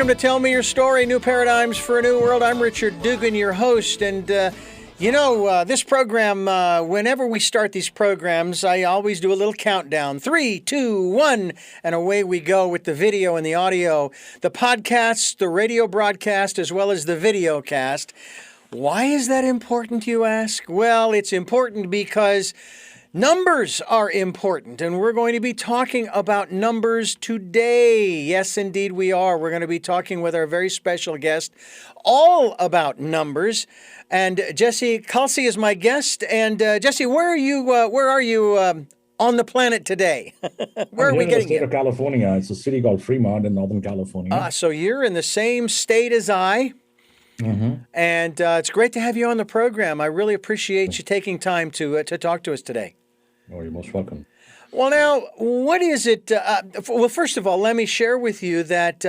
welcome to Tell Me Your Story, New Paradigms for a New World. I'm Richard Dugan, your host, and this program, whenever we start these programs, I always do a little countdown. 3, 2, 1, and away we go with the video and the audio, the podcasts, the radio broadcast, as well as the video cast. Why is that important, you ask? Well, it's important because numbers are important, and we're going to be talking about numbers today. Yes, indeed we are. We're going to be talking with our very special guest all about numbers. And Jesse Kalsi is my guest. And Jesse, where are you on the planet today? Where are we getting you? I'm in the state of California. It's a city called Fremont in Northern California. So you're in the same state as I. Mm-hmm. And it's great to have you on the program. I really appreciate you taking time to talk to us today. Oh, you're most welcome. Well, now, what is it? Well, first of all, let me share with you that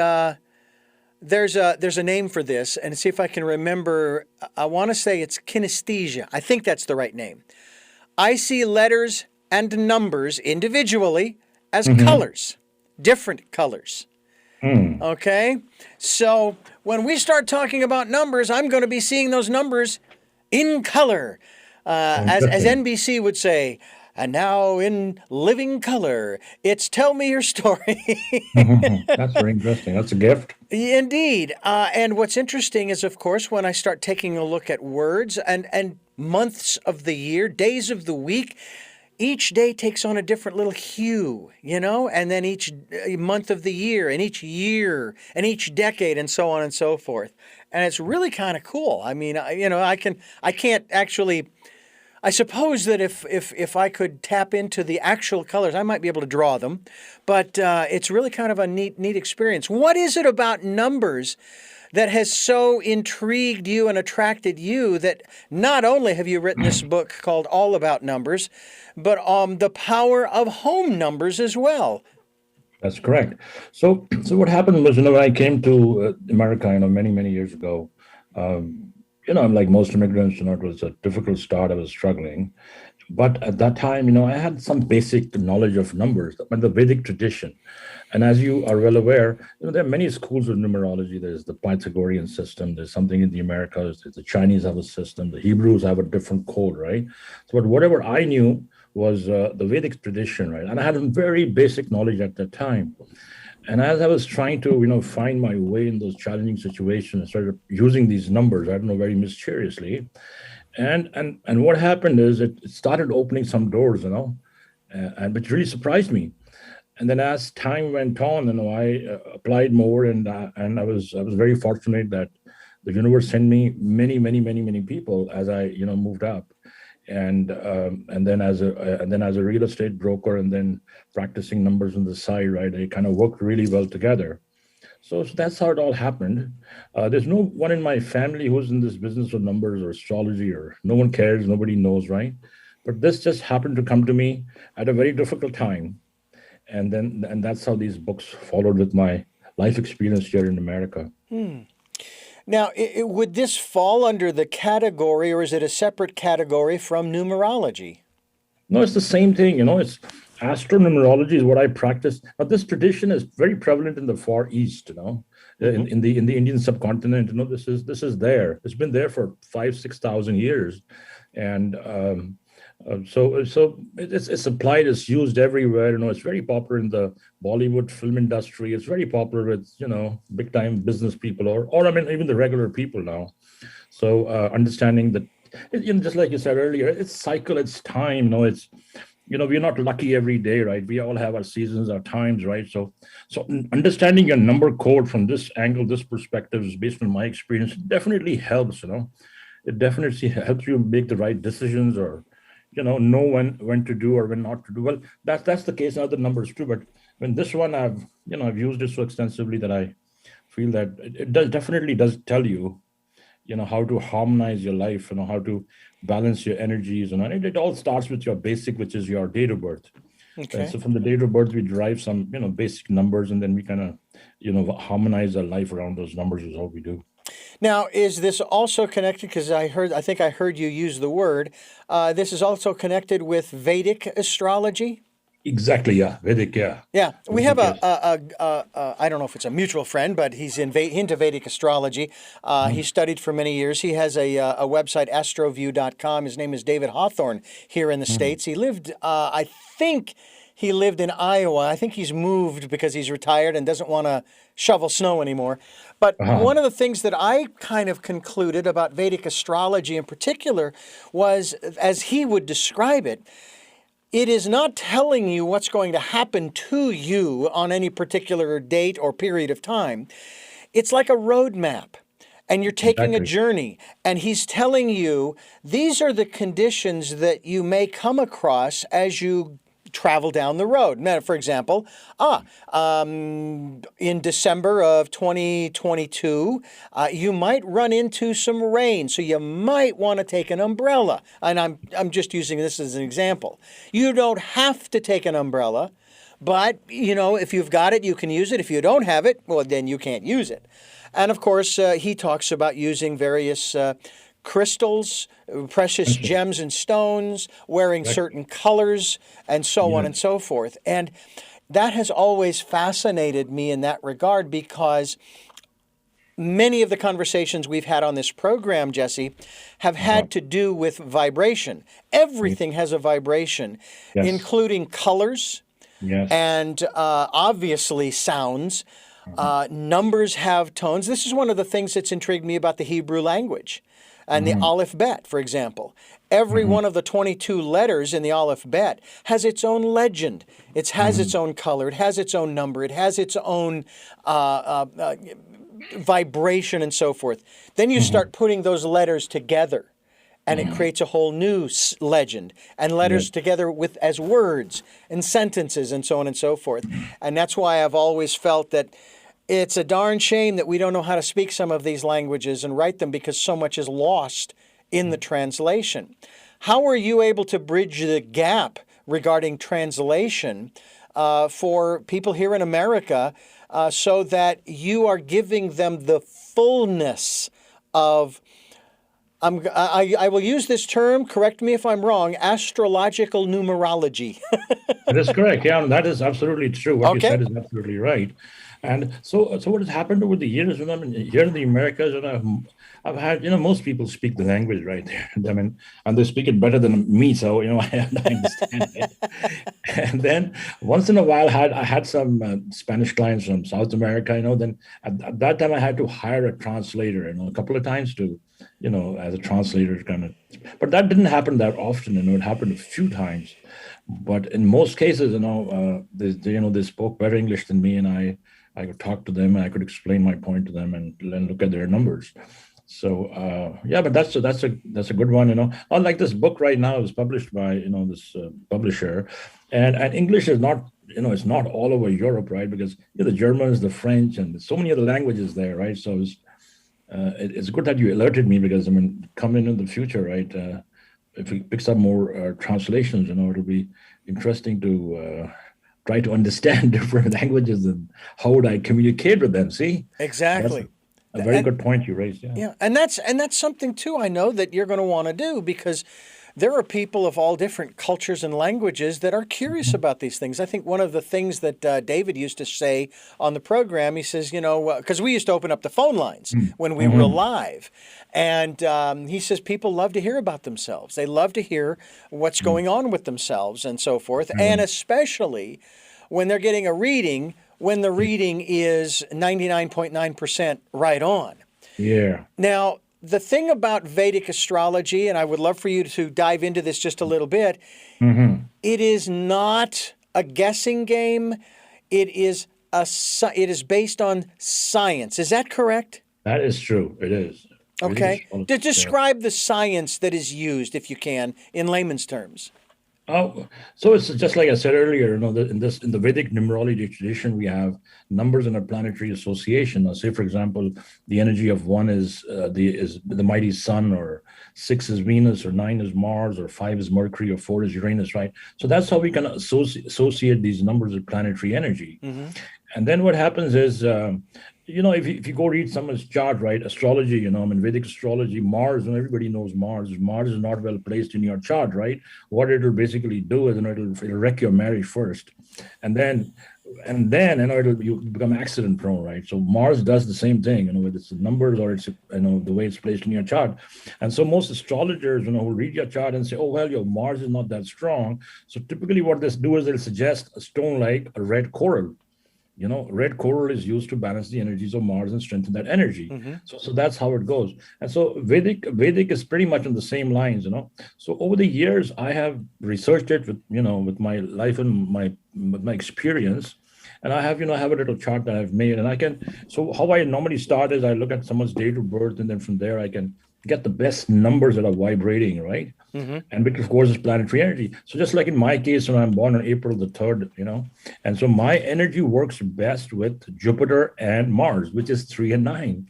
there's a name for this, and see if I can remember. I want to say it's kinesthesia. I think that's the right name. I see letters and numbers individually as colors, different colors. Okay? So when we start talking about numbers, I'm going to be seeing those numbers in color. As NBC would say, and now in living color, it's Tell Me Your Story. That's very interesting. That's a gift. Indeed. And what's interesting is, of course, when I start taking a look at words and months of the year, days of the week, each day takes on a different little hue, and then each month of the year and each decade and so on and so forth. And it's really kind of cool. I mean, I can't actually, I suppose that if I could tap into the actual colors, I might be able to draw them, but it's really kind of a neat experience. What is it about numbers that has so intrigued you and attracted you that not only have you written this book called All About Numbers, but the power of home numbers as well? That's correct. So what happened was, when I came to America, many years ago, I'm like most immigrants, it was a difficult start. I was struggling. But at that time, I had some basic knowledge of numbers, but the Vedic tradition. And as you are well aware, there are many schools of numerology. There's the Pythagorean system. There's something in the Americas. The Chinese have a system. The Hebrews have a different code, right? So, but whatever I knew was the Vedic tradition, right? And I had a very basic knowledge at that time. And as I was trying to, find my way in those challenging situations, I started using these numbers, very mysteriously. And what happened is it started opening some doors, and which really surprised me. And then as time went on, I applied more, and I was very fortunate that the universe sent me many people as I moved up. And then as a real estate broker, and then practicing numbers on the side, right? They kind of worked really well together. So that's how it all happened. There's no one in my family who's in this business of numbers or astrology, or no one cares, nobody knows, right? But this just happened to come to me at a very difficult time, and that's how these books followed with my life experience here in America. Now, would this fall under the category, or is it a separate category from numerology? No, it's the same thing. It's astronumerology is what I practice. Now, this tradition is very prevalent in the Far East. In the Indian subcontinent. This is there. It's been there for 5,000-6,000 years, and so it's applied. It's used everywhere. It's very popular in the Bollywood film industry. It's very popular with big time business people, or even the regular people now. So understanding that, just like you said earlier, it's cycle, it's time. It's we're not lucky every day, right? We all have our seasons, our times, right? So understanding your number code from this angle, this perspective, is based on my experience. It definitely helps. It definitely helps you make the right decisions, or know when to do or when not to do. Well, that's the case in other numbers too. But when this one, I've used it so extensively that I feel that it definitely does tell you, how to harmonize your life, how to balance your energies, and it all starts with your basic, which is your date of birth. Okay. So from the date of birth, we derive some, basic numbers, and then we kind of, harmonize our life around those numbers is all we do. Now, is this also connected, because I think I heard you use the word, this is also connected with Vedic astrology? Exactly, yeah. Vedic, yeah. Yeah, we have Vedic, yes. I don't know if it's a mutual friend, but he's into Vedic astrology. He Mhm. studied for many years. He has a website, astroview.com. His name is David Hawthorne here in the Mhm. States. He lived, I think he lived in Iowa. I think he's moved because he's retired and doesn't want to shovel snow anymore. But Uh-huh. one of the things that I kind of concluded about Vedic astrology in particular was, as he would describe it, it is not telling you what's going to happen to you on any particular date or period of time. It's like a roadmap, and you're taking a Exactly. journey, and he's telling you these are the conditions that you may come across as you travel down the road. Now, for example, in December of 2022, you might run into some rain, so you might want to take an umbrella. And I'm just using this as an example. You don't have to take an umbrella, but if you've got it, you can use it. If you don't have it, well, then you can't use it. And of course, he talks about using various crystals, precious Understood. gems and stones, wearing Right. certain colors, and so on Yeah. and so forth. And that has always fascinated me in that regard because many of the conversations we've had on this program, Jesse, have Uh-huh. had to do with vibration. Everything has a vibration, Yes. including colors Yes. and obviously sounds. Uh-huh. Numbers have tones. This is one of the things that's intrigued me about the Hebrew language and the Mhm. Aleph Bet, for example. Every Mhm. one of the 22 letters in the Aleph Bet has its own legend. It has its Mhm. own color. It has its own number. It has its own vibration and so forth. Then you Mhm. start putting those letters together and it Mhm. creates a whole new legend and Yeah. letters together with as words and sentences and so on and so forth. And that's why I've always felt that it's a darn shame that we don't know how to speak some of these languages and write them because so much is lost in the translation. How are you able to bridge the gap regarding translation for people here in America so that you are giving them the fullness of I will use this term, correct me if I'm wrong, astrological numerology. That is correct. Yeah, and that is absolutely true. What you Okay? said is absolutely right. And so what has happened over the years, I mean, here in the Americas, I've had, most people speak the language right there. I mean, and they speak it better than me, so I understand it. And then once in a while, I had some Spanish clients from South America. Then at that time I had to hire a translator, a couple of times to, as a translator kind of. But that didn't happen that often. It happened a few times. But in most cases, they spoke better English than me, and I could talk to them, and I could explain my point to them, and then look at their numbers. So yeah, but that's a good one. Unlike this book right now is published by this publisher, and English is not it's not all over Europe, right? Because the Germans, the French, and so many other languages there, right? So it's good that you alerted me because I mean, coming in the future, right? If we picks up more translations, it'll be interesting to try to understand different languages and how would I communicate with them. See, that's Exactly. a very And good point you raised. Yeah. yeah, and that's something too I know that you're going to want to do because there are people of all different cultures and languages that are curious Mhm. about these things. I think one of the things that David used to say on the program, he says, because we used to open up the phone lines when we were Mhm. live, and he says people love to hear about themselves. They love to hear what's going on with themselves and so forth, and Mhm. especially when they're getting a reading when the reading is 99.9% right on. Yeah. Now, the thing about Vedic astrology, and I would love for you to dive into this just a little bit, Hmm. it is not a guessing game. It is it is based on science. Is that correct? That is true. It is. Vedic Okay. astrology. Yeah. Describe the science that is used, if you can, in layman's terms. Oh, so it's just like I said earlier, in the Vedic numerology tradition, we have numbers in a planetary association. Now, say for example, the energy of one is the mighty sun, or six is Venus, or nine is Mars, or five is Mercury, or four is Uranus, right? So that's how we can associate these numbers with planetary energy. Hmm. And then what happens is if you go read someone's chart, right, astrology, I mean, Vedic astrology, Mars, and everybody knows Mars. Mars is not well placed in your chart, right? What it'll basically do is, it'll wreck your marriage first, and then, you become accident prone, right? So Mars does the same thing, whether it's the numbers or it's, the way it's placed in your chart. And so most astrologers, will read your chart and say, oh, well, your Mars is not that strong. So typically what this do is they'll suggest a stone like a red coral. Red coral is used to balance the energies of Mars and strengthen that energy. So that's how it goes. And so Vedic is pretty much on the same lines. So over the years, I have researched it with my life and with my experience. And I have a little chart that I've made, and so how I normally start is I look at someone's date of birth, and then from there I can get the best numbers that are vibrating, right? And which of course is planetary energy. So just like in my case, when I'm born on April the 3rd, and so my energy works best with Jupiter and Mars, which is 3 and 9,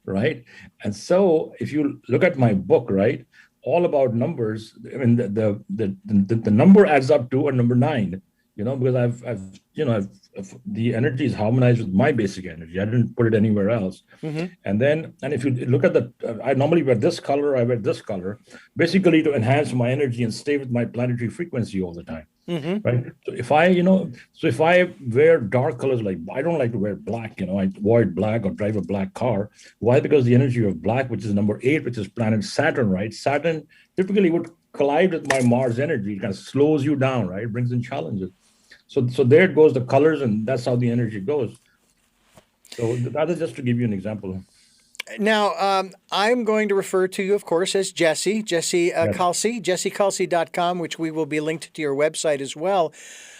right? And so if you look at my book, right, all about numbers, I mean, the number adds up to a number 9, because I've the energy is harmonized with my basic energy. I didn't put it anywhere else. And if you look at I normally wear this color, I wear this color, basically to enhance my energy and stay with my planetary frequency all the time. Right. So if I wear dark colors, like I don't like to wear black, I avoid black or drive a black car. Why? Because the energy of black, which is number 8, which is planet Saturn, right? Saturn typically would collide with my Mars energy. It kind of slows you down, right? It brings in challenges. So there it goes, the colors, and that's how the energy goes. So that is just to give you an example. Now, I'm going to refer to you, of course, as Jesse Yes. Kalsi, jessekalsi.com, which we will be linked to your website as well.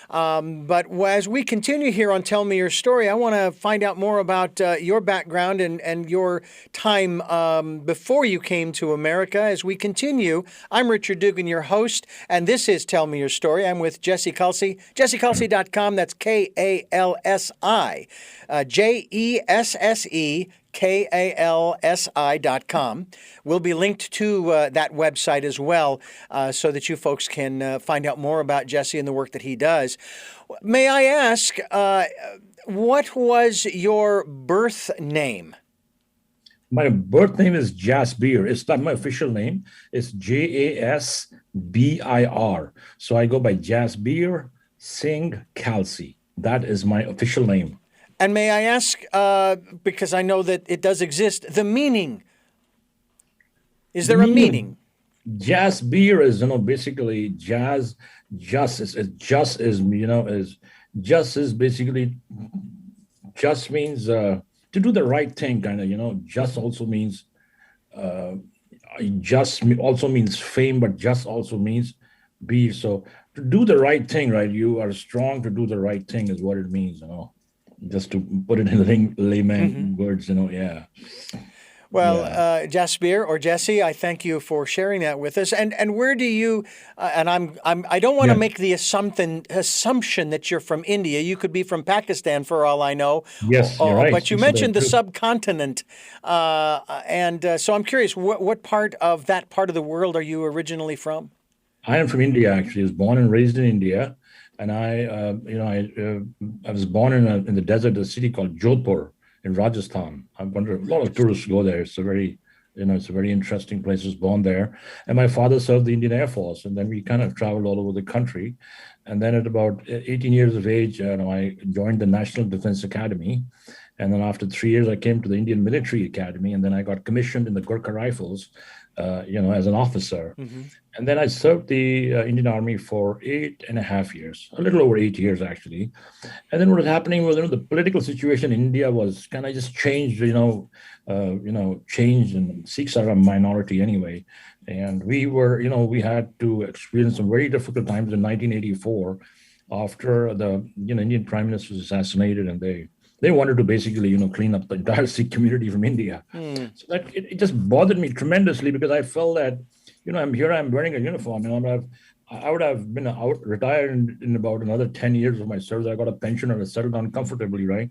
But as we continue here on Tell Me Your Story, I want to find out more about your background and your time before you came to America. As we continue, I'm Richard Dugan, your host, and this is Tell Me Your Story. I'm with Jesse Kalsi, jessekalsi.com. That's Kalsi, Jesse. KALSI.com. We'll be linked to that website as well so that you folks can find out more about Jesse and the work that he does. May I ask, what was your birth name? My birth name is Jasbir. It's not my official name. It's Jasbir. So I go by Jasbir Singh Kalsi. That is my official name. And may I ask, because I know that it does exist, the meaning? Is there a meaning? Jasbir is, basically just basically, just means to do the right thing, kind of, just also means, just also means fame, but just also means be. So to do the right thing, right? You are strong to do the right thing is what it means, just to put it in layman words, yeah. Well, Jasbir or Jesse, I thank you for sharing that with us. And where do you? And I don't want to make the assumption that you're from India. You could be from Pakistan, for all I know. Yes, you're right. But you mentioned the subcontinent, and so I'm curious, what part of the world are you originally from? I am from India. Actually, I was born and raised in India. And I was born in the desert, a city called Jodhpur in Rajasthan. I wonder, a lot of tourists go there. It's a very interesting place. I was born there. And my father served the Indian Air Force. And then we kind of traveled all over the country. And then at about 18 years of age, I joined the National Defense Academy. And then after 3 years, I came to the Indian Military Academy. And then I got commissioned in the Gurkha Rifles, as an officer. And then I served the Indian Army for 8.5 years, a little over 8 years, actually. And then what was happening was, the political situation in India was kind of just changed, changed, and Sikhs are a minority anyway. And we had to experience some very difficult times in 1984 after the, Indian Prime Minister was assassinated, and they wanted to basically, clean up the entire Sikh community from India. So that it just bothered me tremendously, because I felt that, I'm wearing a uniform, I would have been retired in about another 10 years of my service. I got a pension and I settled down comfortably, right?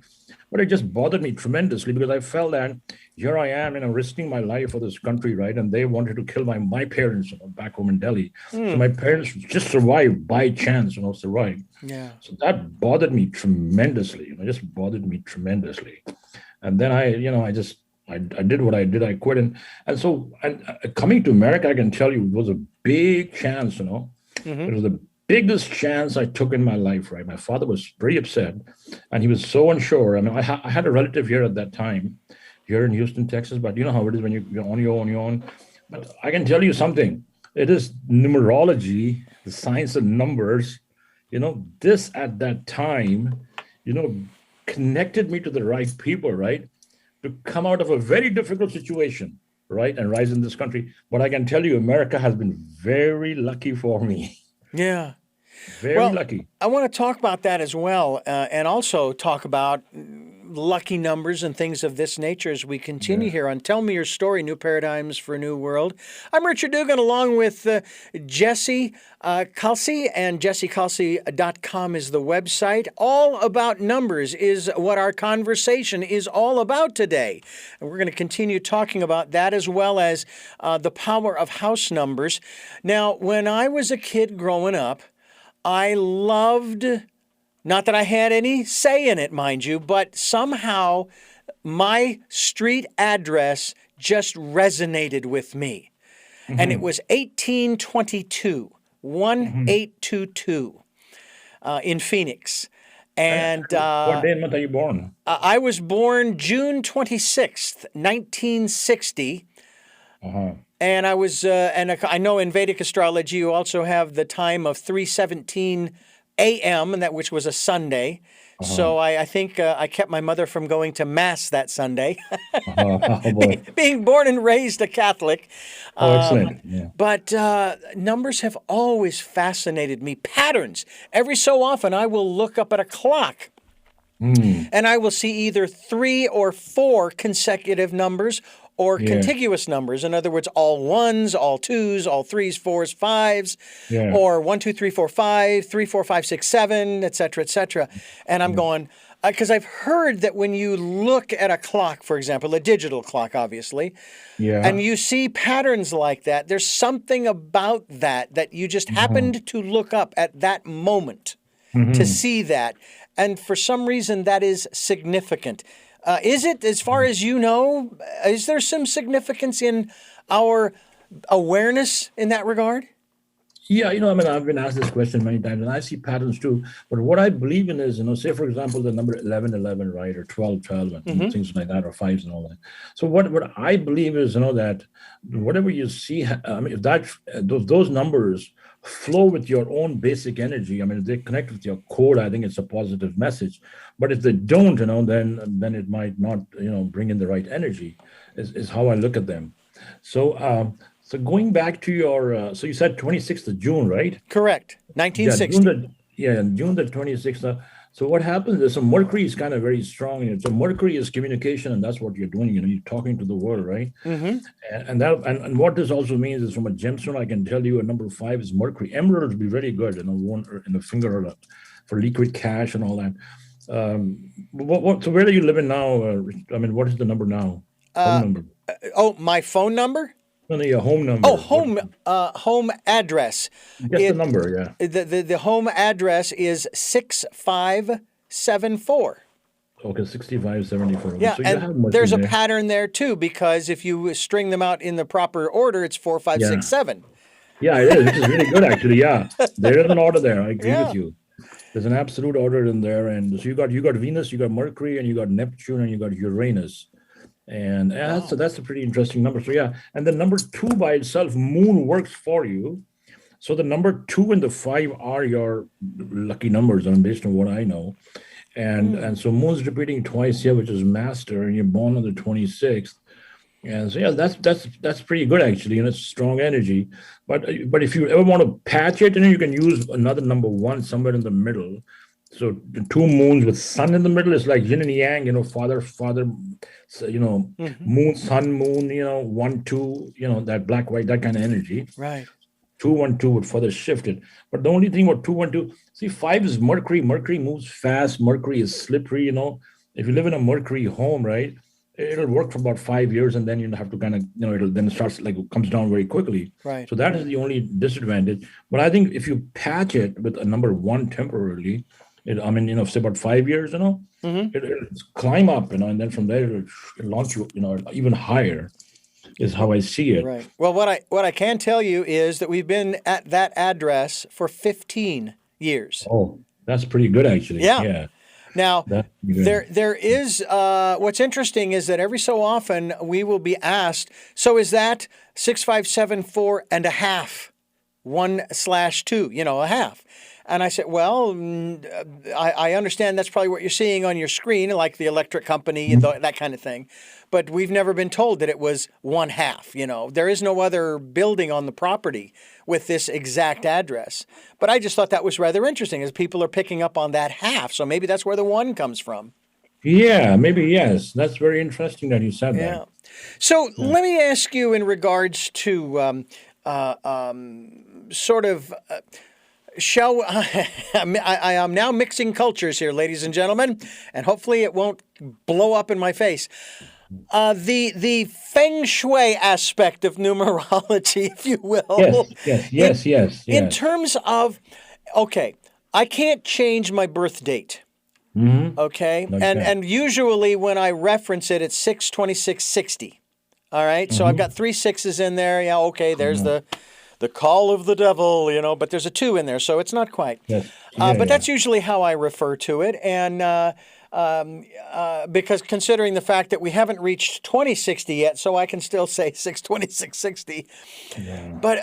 But it just bothered me tremendously, because I felt that here I am, risking my life for this country, right? And they wanted to kill my parents back home in Delhi. So my parents just survived by chance, survived. Yeah. So that bothered me tremendously, just bothered me tremendously. And then I did what I did. I quit, and so coming to America, I can tell you, was a big chance. Hmm. It was the biggest chance I took in my life. Right, my father was very upset, and he was so unsure. I mean, I had a relative here at that time, here in Houston, Texas. But you know how it is when you're on your own. But I can tell you something. It is numerology, the science of numbers. This at that time, you know, connected me to the right people, right? To come out of a very difficult situation, right? And rise in this country. But I can tell you, America has been very lucky for me. Yeah. Very Well, lucky. I want to talk about that as well, and also talk about lucky numbers and things of this nature as we continue Yeah. here on Tell Me Your Story, New Paradigms for a New World. I'm Richard Dugan along with Jesse Kalsi, and jessekalsi.com is the website. All about numbers is what our conversation is all about today. And we're going to continue talking about that as well as the power of house numbers. Now, when I was a kid growing up, I loved, not that I had any say in it, mind you, but somehow my street address just resonated with me. And it Hmm. was 1822, Hmm. 1822 in Phoenix. And And what day and month are you born? I was born June 26th, 1960. Uh-huh. And I know in Vedic astrology you also have the time of 3:17 a.m., and which was a Sunday. Uh-huh. So I think I kept my mother from going to mass that Sunday, Uh-huh. Oh boy. being born and raised a Catholic. Oh, Um, excellent. Yeah. but numbers have always fascinated me. Patterns. Every so often I will look up at a clock Mm. and I will see either 3 or 4 consecutive numbers or Yeah. contiguous numbers. In other words, all ones, all twos, all threes, fours, fives, Yeah. or 1, 2, 3, 4, 5, 3, 4, 5, 6, 7, et cetera, et cetera. And I'm Yeah. going, because I've heard that when you look at a clock, for example, a digital clock, obviously, and Yeah. you see patterns like that, there's something about that you just Uh-huh. happened to look up at that moment to Hmm. see that. And for some reason, that is significant. Is it, as far as you know, is there some significance in our awareness in that regard? Yeah, I mean, I've been asked this question many times, and I see patterns too. But what I believe in is, say, for example, the number 1111, right, or 1212, and Hmm. things like that, or fives and all that. So what I believe is, that whatever you see, I mean, if those numbers flow with your own basic energy, I mean, if they connect with your code, I think it's a positive message. But if they don't, then it might not, bring in the right energy. Is how I look at them. So going back to so you said 26th of June, right? Correct. Yeah, June 1960. the yeah, June the 26th. So what happens is, so Mercury is kind of very strong in it. So Mercury is communication, and that's what you're doing. You're talking to the world, right? Hmm. And what this also means is, from a gemstone, I can tell you, a number 5 is Mercury. Emerald would be very good, one in the finger, for liquid cash and all that. So where are you living now? I mean, what is the number now? Home number. Oh, my phone number? No, no, your home Oh, number. What? home address. Just the It number, yeah. the home address is 6574. Okay, 6574. Okay, Yeah, so you and have Mercury there's a there. pattern there too, because if you string them out in the proper order, it's 4, 5, 6, Yeah. 7. Yeah, it is, which is really good actually. Yeah. There is an order there. I agree with Yeah. you. There's an absolute order in there. And so you got Venus, you got Mercury, and you got Neptune, and you got Uranus. And Wow. that's a pretty interesting number. So yeah. And the number 2 by itself, Moon works for you. So the number 2 and the 5 are your lucky numbers, and based on what I know. And so Moon's repeating twice here, which is master, and you're born on the 26th. And so yeah, that's pretty good actually, and it's strong energy. But if you ever want to patch it, you can use another number 1 somewhere in the middle. So the 2 moons with sun in the middle is like yin and yang, father, so, Hmm. moon, sun, moon, 1, 2, that black, white, that kind of energy. Right. 2, 1, 2 would further shift it. But the only thing with 2, 1, 2, see, 5 is Mercury. Mercury moves fast. Mercury is slippery. If you live in a Mercury home, right, it'll work for about 5 years, and then you have to kind of, it'll then starts like it comes down very quickly. Right. So that is the only disadvantage. But I think if you patch it with a number 1 temporarily, I mean, say about 5 years, Hmm. it'll climb up, and then from there it'll launch you, even higher is how I see it. Right. Well, what I can tell you is that we've been at that address for 15 years. Oh, that's pretty good actually. Yeah. Yeah, Now, that's pretty there good. there is what's interesting is that every so often we will be asked, so is that 6574 and a half, 1/2, a half? And I said, well, I understand that's probably what you're seeing on your screen, like the electric company, that kind of thing. But we've never been told that it was 1/2. There is no other building on the property with this exact address. But I just thought that was rather interesting as people are picking up on that half. So maybe that's where the one comes from. Yeah, maybe yes. That's very interesting that you said that. Yeah. So Yeah. let me ask you in regards to sort of. Shall I am now mixing cultures here, ladies and gentlemen, and hopefully it won't blow up in my face. The feng shui aspect of numerology, if you will, Yes, yes, in yes, yes, in yes. terms of, okay, I can't change my birth date. Mm-hmm. Okay, No, you and can't. and usually when I reference it, it's 6/26/60. All right, so I've Mm-hmm. got three sixes in there. Yeah, okay, there's the call of the devil, but there's a two in there, so it's not quite. Yes. Yeah, But yeah. that's usually how I refer to it, and because considering the fact that we haven't reached 2060 yet, so I can still say 6/26/60. Yeah. But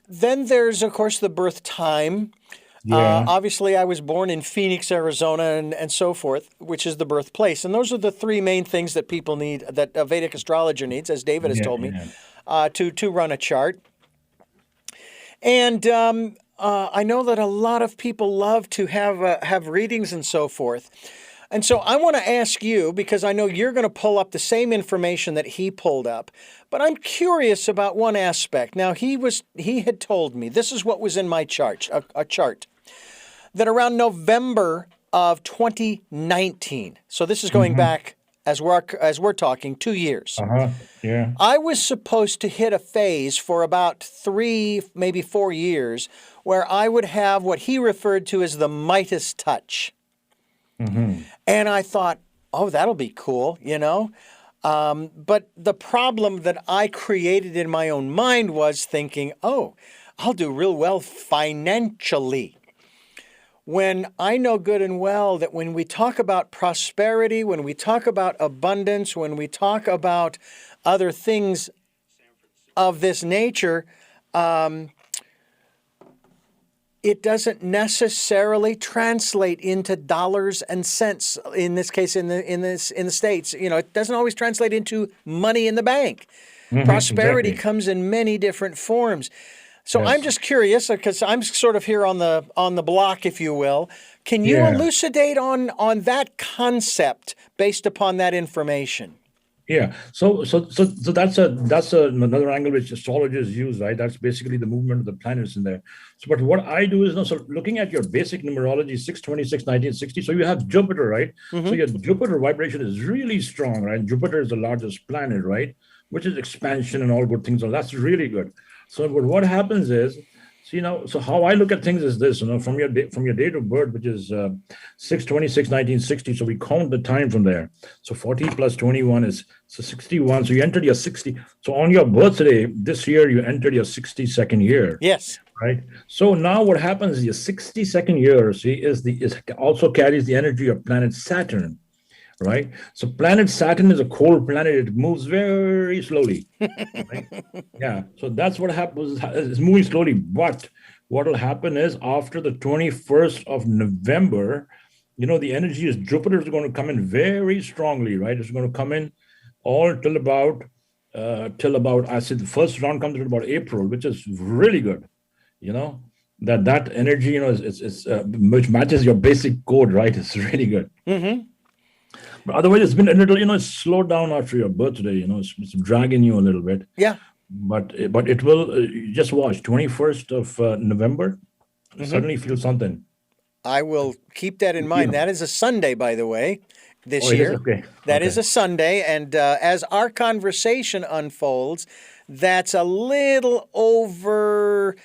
then there's, of course, the birth time. Yeah. Obviously, I was born in Phoenix, Arizona, and so forth, which is the birthplace. And those are the three main things that people need, that a Vedic astrologer needs, as David has Yeah. told me, Yeah. to run a chart. And I know that a lot of people love to have readings and so forth. And so I want to ask you, because I know you're going to pull up the same information that he pulled up, but I'm curious about one aspect. Now, he had told me, this is what was in my chart, a chart, that around November of 2019, so this is going Mm-hmm. back as we're talking 2 years. Uh-huh. Yeah. I was supposed to hit a phase for about 3, maybe 4 years, where I would have what he referred to as the Midas touch. Mm-hmm. And I thought, oh, that'll be cool. But the problem that I created in my own mind was thinking, oh, I'll do real well financially. When I know good and well that when we talk about prosperity, when we talk about abundance, when we talk about other things of this nature, it doesn't necessarily translate into dollars and cents. In this case, in the States, it doesn't always translate into money in the bank. Mm-hmm. Prosperity Exactly. comes in many different forms. So I'm Yes. just curious because I'm sort of here on the block, if you will. Can you Yeah. elucidate on that concept based upon that information? Yeah. So that's another angle which astrologers use, right? That's basically the movement of the planets in there. So, but what I do is, so looking at your basic numerology, 626, 1960. So you have Jupiter, right? So Hmm. your Jupiter vibration is really strong, right? Jupiter is the largest planet, right? Which is expansion and all good things. So that's really good. So, but what happens is, so, so how I look at things is this, from your date of birth, which is 6/26, 1960. So we count the time from there. So 40 plus 21 is, so 61. So you entered your 60. So on your birthday this year, you entered your 62nd year, Yes. right? So now what happens is your 62nd year, see, is also carries the energy of planet Saturn, right? So planet Saturn is a cold planet. It moves very slowly, right? Yeah. So that's what happens. It's moving slowly. But what will happen is after the 21st of November, the energy is Jupiter is going to come in very strongly, right? It's going to come in all till about, I said the first round comes till about April, which is really good, you know. That energy, is which matches your basic code, right? It's really good. Hmm. But otherwise, it's been a little, it's slowed down after your birthday. It's dragging you a little bit. Yeah. But it will, just watch 21st of November. Hmm. Suddenly feel something. I will keep that in You mind. know. That is a Sunday, by the way, Oh, this it is year. okay. That is Okay. a Sunday. And as our conversation unfolds, that's a little over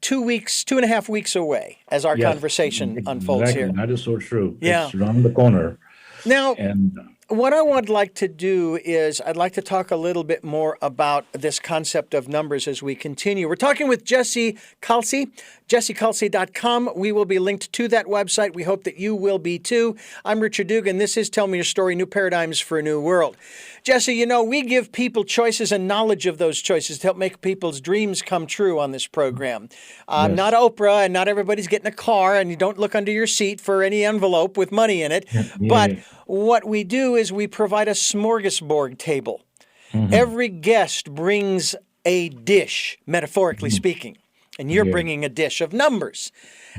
2 weeks, 2.5 weeks away as our Yes, conversation unfolds exactly. here. That is so true. Yeah. It's around the corner. Now, And what I would like to do is I'd like to talk a little bit more about this concept of numbers as we continue. We're talking with Jesse Kalsi, jessekalsi.com. We will be linked to that website. We hope that you will be too. I'm Richard Dugan. This is Tell Me Your Story, New Paradigms for a New World. Jesse, you know, we give people choices and knowledge of those choices to help make people's dreams come true on this program. yes. Not Oprah, and not everybody's getting a car, and you don't look under your seat for any envelope with money in it. Yeah, But yeah. what we do is we provide a smorgasbord table. Mm-hmm. Every guest brings a dish, metaphorically speaking, and you're Yeah. bringing a dish of numbers.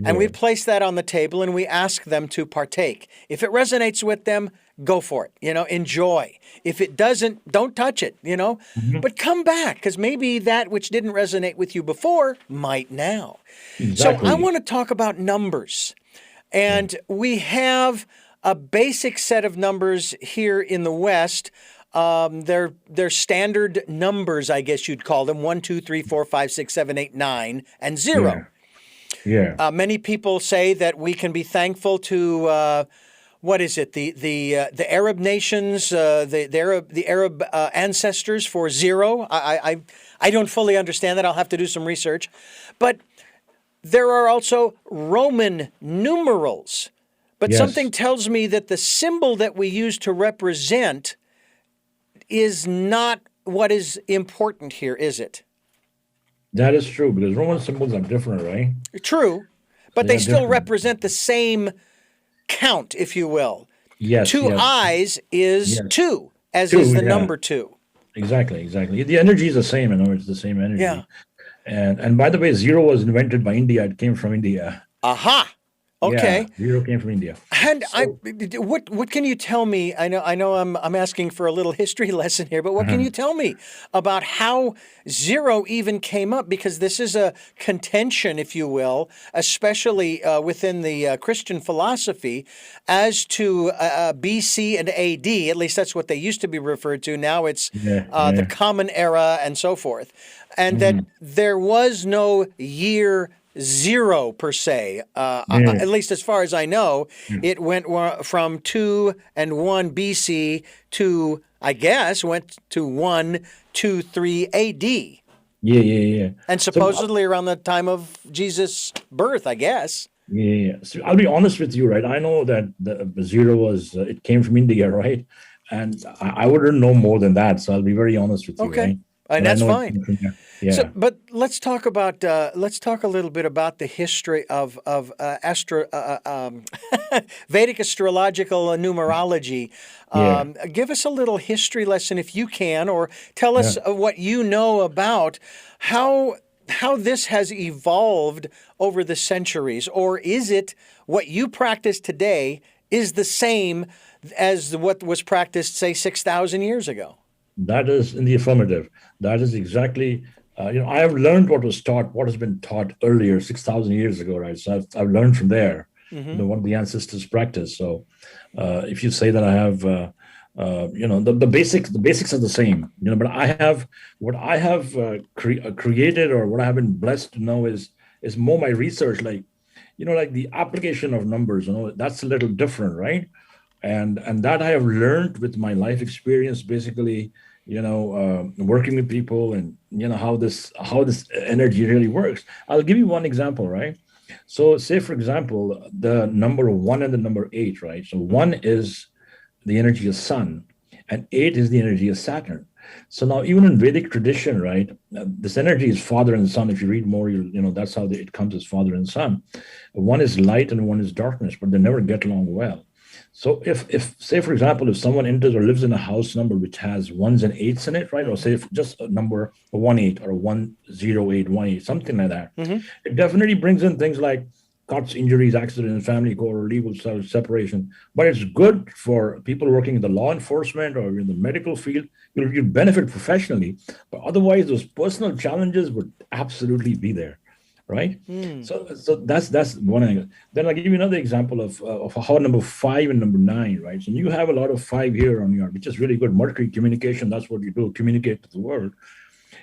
And we Yeah. place that on the table and we ask them to partake. If it resonates with them, go for it, enjoy. If it doesn't, don't touch it, but come back, because maybe that which didn't resonate with you before might now. Exactly. So I want to talk about numbers. And we have a basic set of numbers here in the West. They're standard numbers, I guess you'd call them: 1, 2, 3, 4, 5, 6, 7, 8, 9, and 0. Yeah. Many people say that we can be thankful to what is it? The Arab nations, the Arab ancestors for 0. I don't fully understand that. I'll have to do some research, but there are also Roman numerals. But Yes. something tells me that the symbol that we use to represent is not what is important here, is it? That is true, because Roman symbols are different, right? True, but They they are still different. represent the same count, if you will. Yes. Two yes. eyes is Yes. 2, as 2, is the yeah. number 2. Exactly. The energy is the same, it's the same energy. Yeah. And by the way, 0 was invented by India. It came from India. Aha. Okay. Yeah, 0 came from India. And what can you tell me? I know I'm asking for a little history lesson here, but what can you tell me about how 0 even came up? Because this is a contention, if you will, especially within the Christian philosophy, as to BC and AD. At least that's what they used to be referred to. Now it's the Common Era and so forth, and that there was no year 0 per se, at least as far as I know. It went from 2 and 1 BC to, I guess, went to 1, 2, 3 AD. Yeah. And supposedly around the time of Jesus' birth, I guess. Yeah. So I'll be honest with you, right? I know that the 0 was, it came from India, right? And I wouldn't know more than that. So I'll be very honest with you, Okay. right? And But I that's know it fine. came from there. Yeah. So, but let's talk a little bit about the history of Vedic astrological numerology. Give us a little history lesson, if you can, or tell us what you know about how this has evolved over the centuries, or is it what you practice today is the same as what was practiced, say, 6,000 years ago? That is in the affirmative. That is exactly, I have learned what has been taught earlier, 6,000 years ago, right? So I've learned from there, what the ancestors practiced. So if you say that I have, the basics are the same, but what I have created, or what I have been blessed to know is more my research, like the application of numbers, that's a little different, right? And that I have learned with my life experience, basically, working with people, and how this energy really works. I'll give you one example, right? So say, for example, the number 1 and the number 8, right? So 1 is the energy of sun, and 8 is the energy of Saturn. So now, even in Vedic tradition, right, this energy is father and son. If you read more, that's how it comes as father and son. 1 is light and 1 is darkness, but they never get along well. So if say, for example, if someone enters or lives in a house number which has 1s and 8s in it, right? Or say if just a number 1-8 or 10818, something like that, it definitely brings in things like cuts, injuries, accidents, family court, or legal separation. But it's good for people working in the law enforcement or in the medical field. You'll benefit professionally, but otherwise those personal challenges would absolutely be there. Right, so that's one angle. Then I'll give you another example of how number 5 and number 9, right? So you have a lot of 5 here on your, which is really good. Mercury communication, that's what you do, communicate to the world.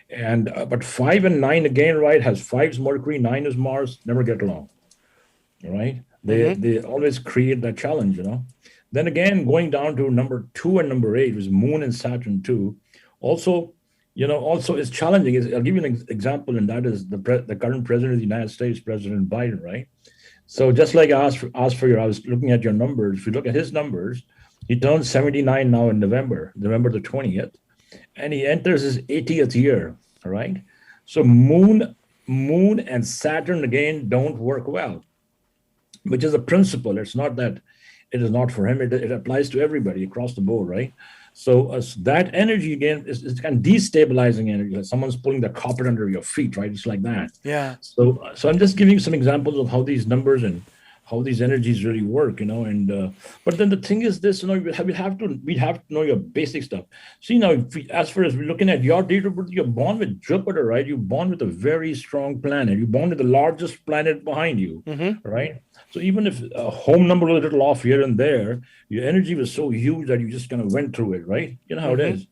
And but 5 and 9 again, right? Has 5's Mercury, 9 is Mars, never get along, right? They always create that challenge, you know. Then again, going down to number 2 and number 8, which is Moon and Saturn too, also, also is challenging. I'll give you an example, and that is the current president of the United States, President Biden, right? So just like I I was looking at your numbers. If you look at his numbers, he turns 79 now in November the 20th, and he enters his 80th year, all right? So Moon and Saturn again don't work well, which is a principle. It's not that it is not for him. It applies to everybody across the board, right? So that energy again is kind of destabilizing energy. Like someone's pulling the carpet under your feet, right? It's like that. Yeah. So I'm just giving you some examples of how these numbers and how these energies really work, And but then the thing is this, we'd have to know your basic stuff. See now, as far as we're looking at your date of birth, you're born with Jupiter, right? You're born with a very strong planet. You're born with the largest planet behind you, right? So even if a home number was a little off here and there, your energy was so huge that you just kind of went through it, right? You know how it is.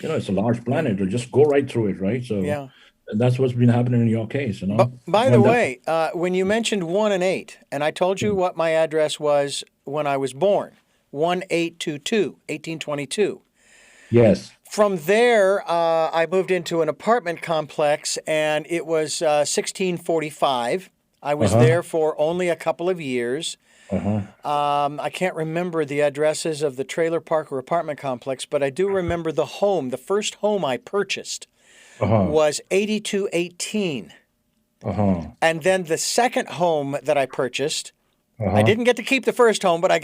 It's a large planet. It'll just go right through it, right? So Yeah. that's what's been happening in your case, By the way, when you mentioned 1 and 8, and I told you what my address was when I was born, 1822, 1822. Yes. From there, I moved into an apartment complex, and it was 1645. I was there for only a couple of years. I can't remember the addresses of the trailer park or apartment complex, but I do remember the home. The first home I purchased was 8218. And then the second home that I purchased, I didn't get to keep the first home, but I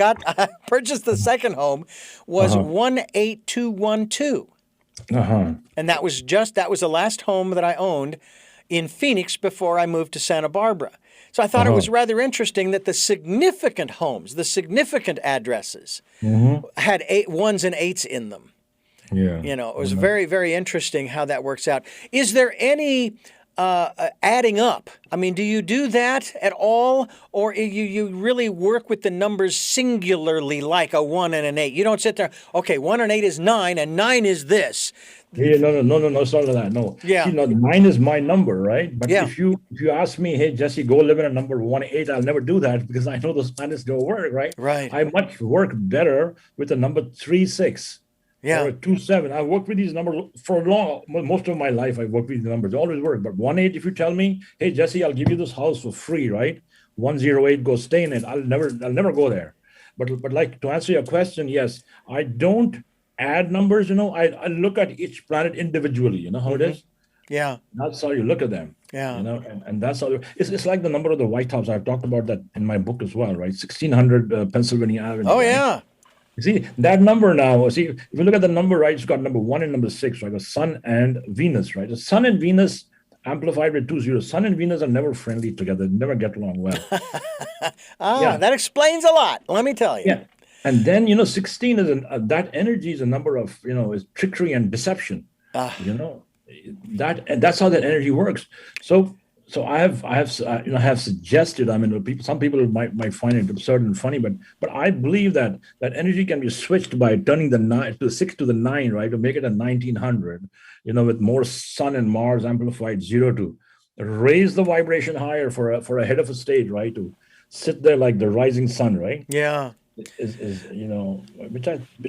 purchased the second home, was 18212. And that was the last home that I owned in Phoenix before I moved to Santa Barbara. So I thought it was rather interesting that the significant homes, the significant addresses, had 1s and 8s in them. Yeah. It was very, very interesting how that works out. Is there any adding up? I mean, do you do that at all? Or you really work with the numbers singularly like a 1 and an 8? You don't sit there, okay, 1 and 8 is 9, and 9 is this. Yeah, no, it's not like that. No. Yeah. See, 9 is my number, right? But Yeah. if you ask me, hey, Jesse, go live in a number 1-8, I'll never do that because I know those planets don't work, right? Right. I much work better with the number 3-6. Yeah. Or 2-7. I worked with these numbers for most of my life. I worked with these numbers. They always work. But 1-8, if you tell me, hey, Jesse, I'll give you this house for free, right? 108, go stay in it. I'll never go there. But like to answer your question, yes, I don't add numbers. I look at each planet individually. You know how it is. Yeah. That's how you look at them. Yeah. And that's how it's like the number of the White House. I've talked about that in my book as well, right? 1600 Pennsylvania Avenue. Oh, right? yeah. You see that number now. If you look at the number, right, it's got number 1 and number 6, right? The Sun and Venus, right? The Sun and Venus amplified with 2 zeros. Sun and Venus are never friendly together. They never get along well. That explains a lot. Let me tell you. Yeah. And then 16 is that energy is a number of is trickery and deception. That's how that energy works. So I have suggested. I mean, some people might find it absurd and funny, but I believe that energy can be switched by turning the 6 to the 9, right, to make it a 1900. With more Sun and Mars amplified 0 to raise the vibration higher for a head of a state, right, to sit there like the rising sun, right? Yeah. Which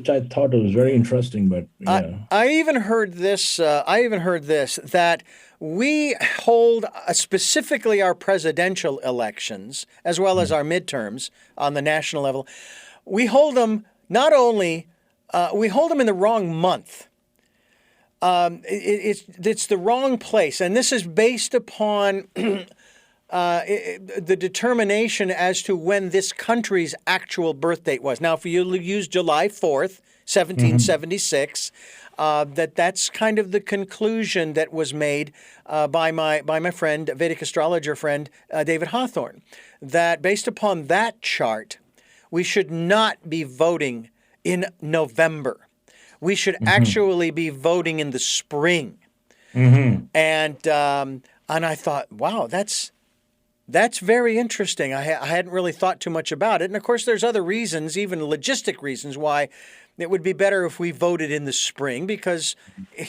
I thought was very interesting, but yeah. I even heard this. That we hold specifically our presidential elections as well as our midterms on the national level. We hold them we hold them in the wrong month. It's the wrong place, and this is based upon the determination as to when this country's actual birth date was. Now, if you use July 4th, 1776, that's kind of the conclusion that was made by my friend, Vedic astrologer friend, David Hawthorne, that based upon that chart, we should not be voting in November. We should actually be voting in the spring. And I thought, wow, that's That's very interesting. I hadn't really thought too much about it. And of course, there's other reasons, even logistic reasons, why it would be better if we voted in the spring because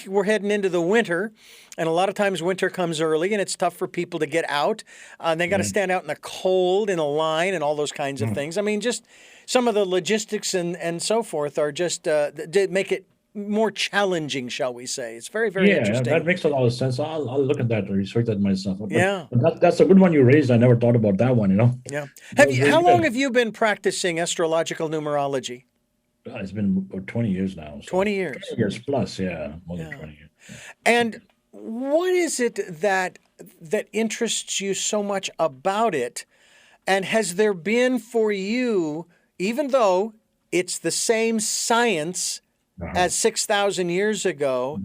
we're heading into the winter. And a lot of times winter comes early and it's tough for people to get out. And they got to Yeah. stand out in the cold in a line and all those kinds of Mm. things. I mean, just some of the logistics and so forth are just make it more challenging, shall we say. It's very, very Yeah, that interesting. makes a lot of sense. I'll look at that, research that myself. Yeah. But that's a good one you raised. I never thought about that one, you know. Yeah. That was How really long good. have you been practicing astrological numerology? It's been about 20 years now. So 20 20 years. years plus, yeah, more than Yeah. 20 years. Yeah. And what is it that interests you so much about it? And has there been for you, even though it's the same science Uh-huh. as 6,000 years ago,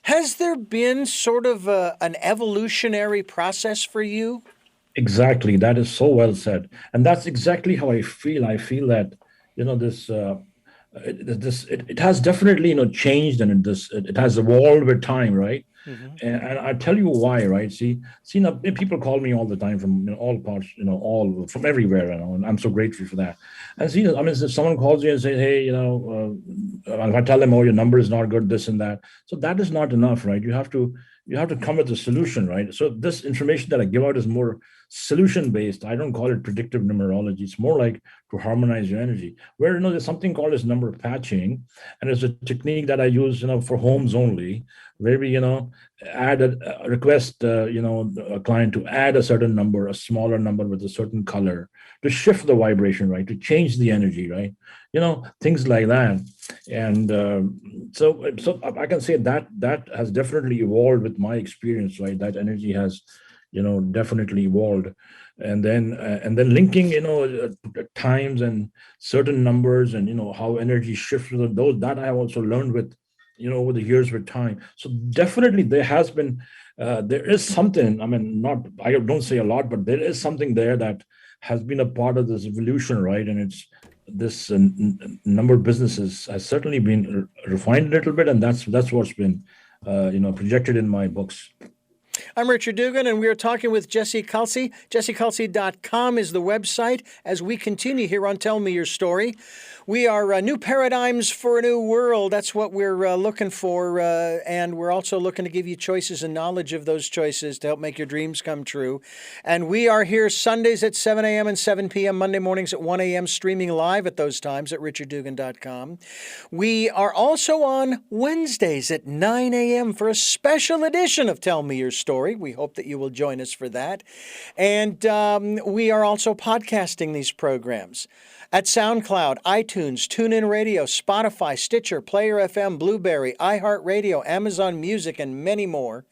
has there been sort of an evolutionary process for you? Exactly. That is so well said. And that's exactly how I feel. I feel that, this it has definitely, changed, and it has evolved with time, right? Hmm. And I tell you why, right? See now people call me all the time from all parts, all from everywhere, and I'm so grateful for that. And see, I mean, if someone calls you and says, "Hey, if I tell them, oh, your number is not good, this and that," so that is not enough, right? You have to come with a solution, right? So this information that I give out is more solution based. I don't call it predictive numerology. It's more like to harmonize your energy. Where there's something called as number patching, and it's a technique that I use, for homes only, where we add a request, a client to add a certain number, a smaller number with a certain color, to shift the vibration, right, to change the energy, right, things like that. And so I can say that has definitely evolved with my experience, right? That energy has definitely evolved. And then linking times and certain numbers, and how energy shifts with those, that I also learned with over the years with time. So definitely there is something, I mean, not, I don't say a lot, but there is something there that has been a part of this evolution, right? And it's this number of businesses has certainly been refined a little bit, and that's what's been projected in my books. I'm Richard Dugan, and we are talking with Jesse Kalsi. JesseKalsi.com is the website as we continue here on Tell Me Your Story. We are new paradigms for a new world. That's what we're looking for, and we're also looking to give you choices and knowledge of those choices to help make your dreams come true. And we are here Sundays at 7 a.m. and 7 p.m., Monday mornings at 1 a.m., streaming live at those times at richarddugan.com. We are also on Wednesdays at 9 a.m. for a special edition of Tell Me Your Story. We hope that you will join us for that. And we are also podcasting these programs at SoundCloud, iTunes, TuneIn Radio, Spotify, Stitcher, Player FM, Blueberry, iHeartRadio, Amazon Music, and many more.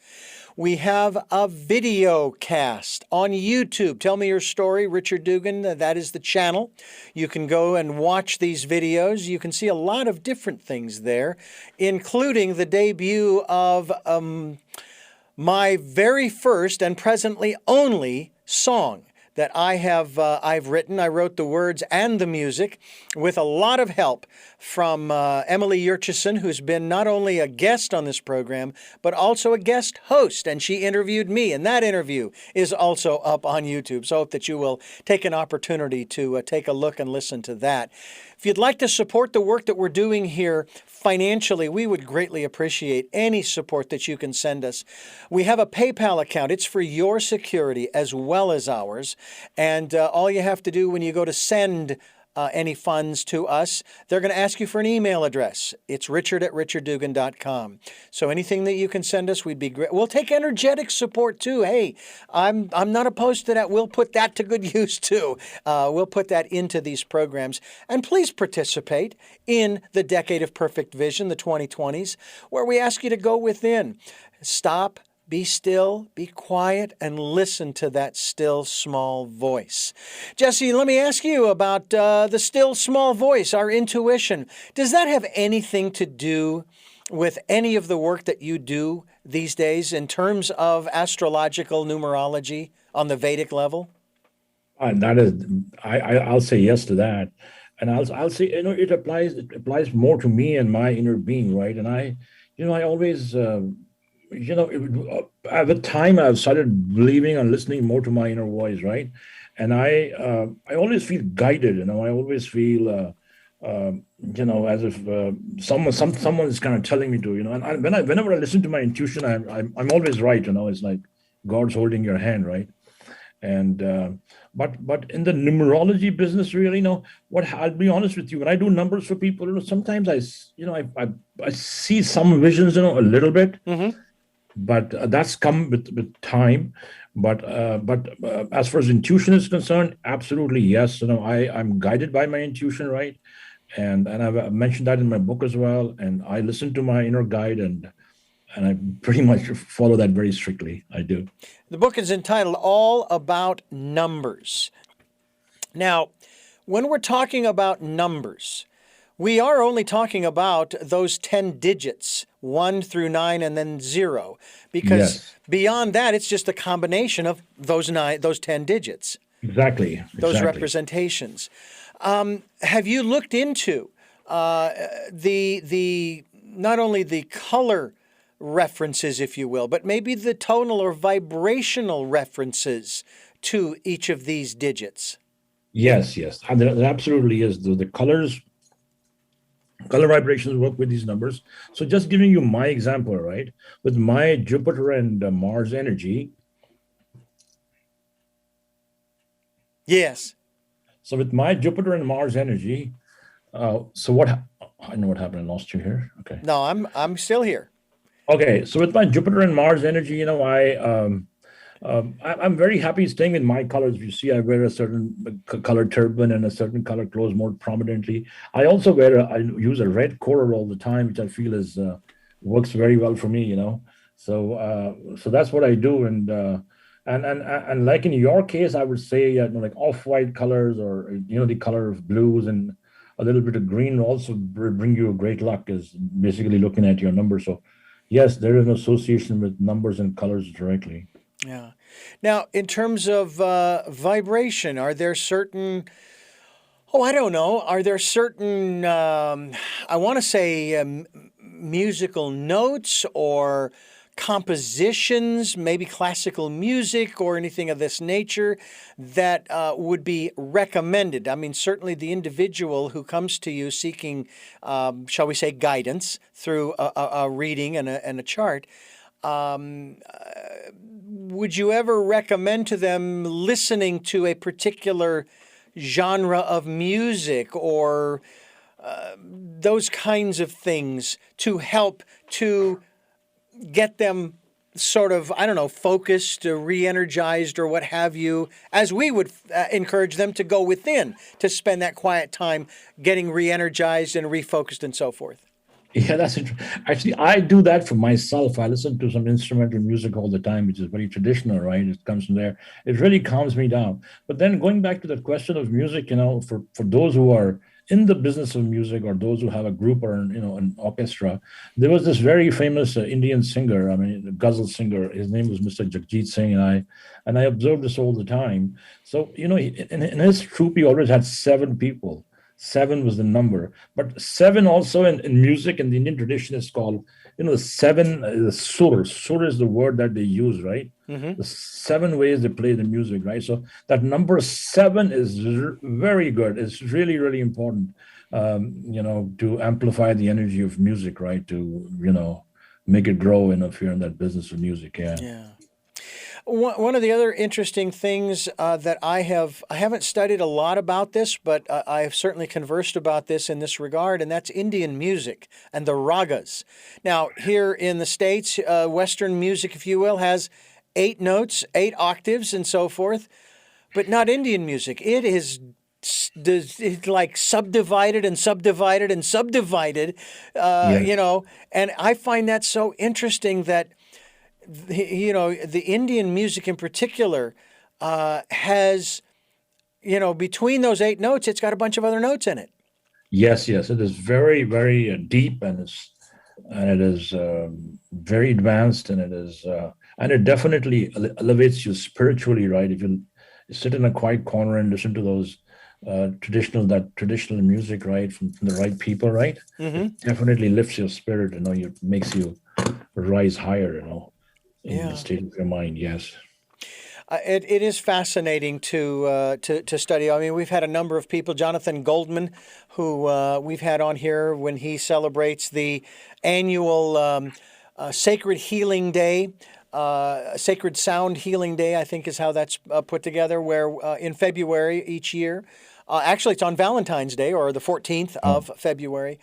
We have a video cast on YouTube. Tell Me Your Story, Richard Dugan. That is the channel. You can go and watch these videos. You can see a lot of different things there, including the debut of my very first and presently only song that I've written. I wrote the words and the music with a lot of help from Emily Yurchison, who's been not only a guest on this program, but also a guest host. And she interviewed me, and that interview is also up on YouTube. So I hope that you will take an opportunity to take a look and listen to that. If you'd like to support the work that we're doing here financially, we would greatly appreciate any support that you can send us. We have a PayPal account. It's for your security as well as ours. And all you have to do when you go to send any funds to us, they're going to ask you for an email address. It's richard@richarddugan.com. So anything that you can send us, we'd be great. We'll take energetic support too. Hey, I'm not opposed to that. We'll put that to good use too. We'll put that into these programs. And please participate in the Decade of Perfect Vision, the 2020s, where we ask you to go within. Stop, be still, be quiet, and listen to that still small voice. Jesse, let me ask you about the still small voice, our intuition. Does that have anything to do with any of the work that you do these days in terms of astrological numerology on the Vedic level? That is, I'll say yes to that, and I'll say it applies more to me and my inner being, right? And I always At the time I've started believing and listening more to my inner voice, right? And I always feel guided. I always feel, as if someone is kind of telling me to, And whenever I listen to my intuition, I'm always right. It's like God's holding your hand, right? And but in the numerology business, really, I'll be honest with you, when I do numbers for people, sometimes I see some visions, a little bit, Mm-hmm. but that's come with time. But as far as intuition is concerned, absolutely yes. I'm guided by my intuition, right? And I've mentioned that in my book as well. And I listen to my inner guide, and I pretty much follow that very strictly. I do. The book is entitled All About Numbers. Now, when we're talking about numbers, we are only talking about those 10 digits, 1 through 9 and then 0, because Yes, beyond that, it's just a combination of those 10 digits, exactly, those exactly. representations. Have you looked into the not only the color references, if you will, but maybe the tonal or vibrational references to each of these digits? Yes, yes. And there absolutely is. The color vibrations work with these numbers. So just giving you my example, right? With my Jupiter and Mars energy. Yes. So with my Jupiter and Mars energy, so I know what happened. I lost you here. Okay. No, I'm still here. Okay. So with my Jupiter and Mars energy, I'm very happy staying with my colors. You see, I wear a certain color turban and a certain color clothes more prominently. I also I use a red color all the time, which I feel is works very well for me. So that's what I do. And like in your case, I would say like off-white colors, or the color of blues and a little bit of green also bring you a great luck. Is basically looking at your numbers. So yes, there is an association with numbers and colors directly. Yeah. Now, in terms of vibration, are there certain, oh, I don't know, are there certain, I want to say musical notes or compositions, maybe classical music or anything of this nature that would be recommended? I mean, certainly the individual who comes to you seeking, shall we say, guidance through a reading and a chart. Um, would you ever recommend to them listening to a particular genre of music or those kinds of things to help to get them sort of, I don't know, focused or re-energized or what have you, as we would encourage them to go within to spend that quiet time getting re-energized and refocused and so forth? Yeah, that's interesting. Actually, I do that for myself. I listen to some instrumental music all the time, which is very traditional, right? It comes from there. It really calms me down. But then going back to the question of music, for those who are in the business of music, or those who have a group or an orchestra, there was this very famous Indian singer. I mean, a ghazal singer. His name was Mr. Jagjit Singh, and I observed this all the time. So in his troupe, he always had seven people. Seven was the number, but seven also in music in the Indian tradition is called, seven, the sur. Sur is the word that they use, right? Mm-hmm. The seven ways they play the music, right? So that number seven is very good. It's really, really important, to amplify the energy of music, right? To, make it grow, if you're in that business of music. Yeah. Yeah. One of the other interesting things that I haven't studied a lot about this, but I have certainly conversed about this in this regard, and that's Indian music and the ragas. Now, here in the States, Western music, if you will, has 8 notes, 8 octaves, and so forth, but not Indian music. It is it's like subdivided and subdivided and subdivided, Yes. and I find that so interesting that the Indian music in particular has, between those 8 notes, it's got a bunch of other notes in it. Yes, yes, it is very, very deep, and it is very advanced, and it definitely elevates you spiritually, right? If you sit in a quiet corner and listen to those traditional music, right, from the right people, right, Mm-hmm. it definitely lifts your spirit. It makes you rise higher, in the Yeah. state of your mind. Yes. It is fascinating to study. I mean, we've had a number of people, Jonathan Goldman, who we've had on here when he celebrates the annual Sacred Healing Day. Sacred Sound Healing Day, I think, is how that's put together, where in February each year, actually it's on Valentine's Day or the 14th of February,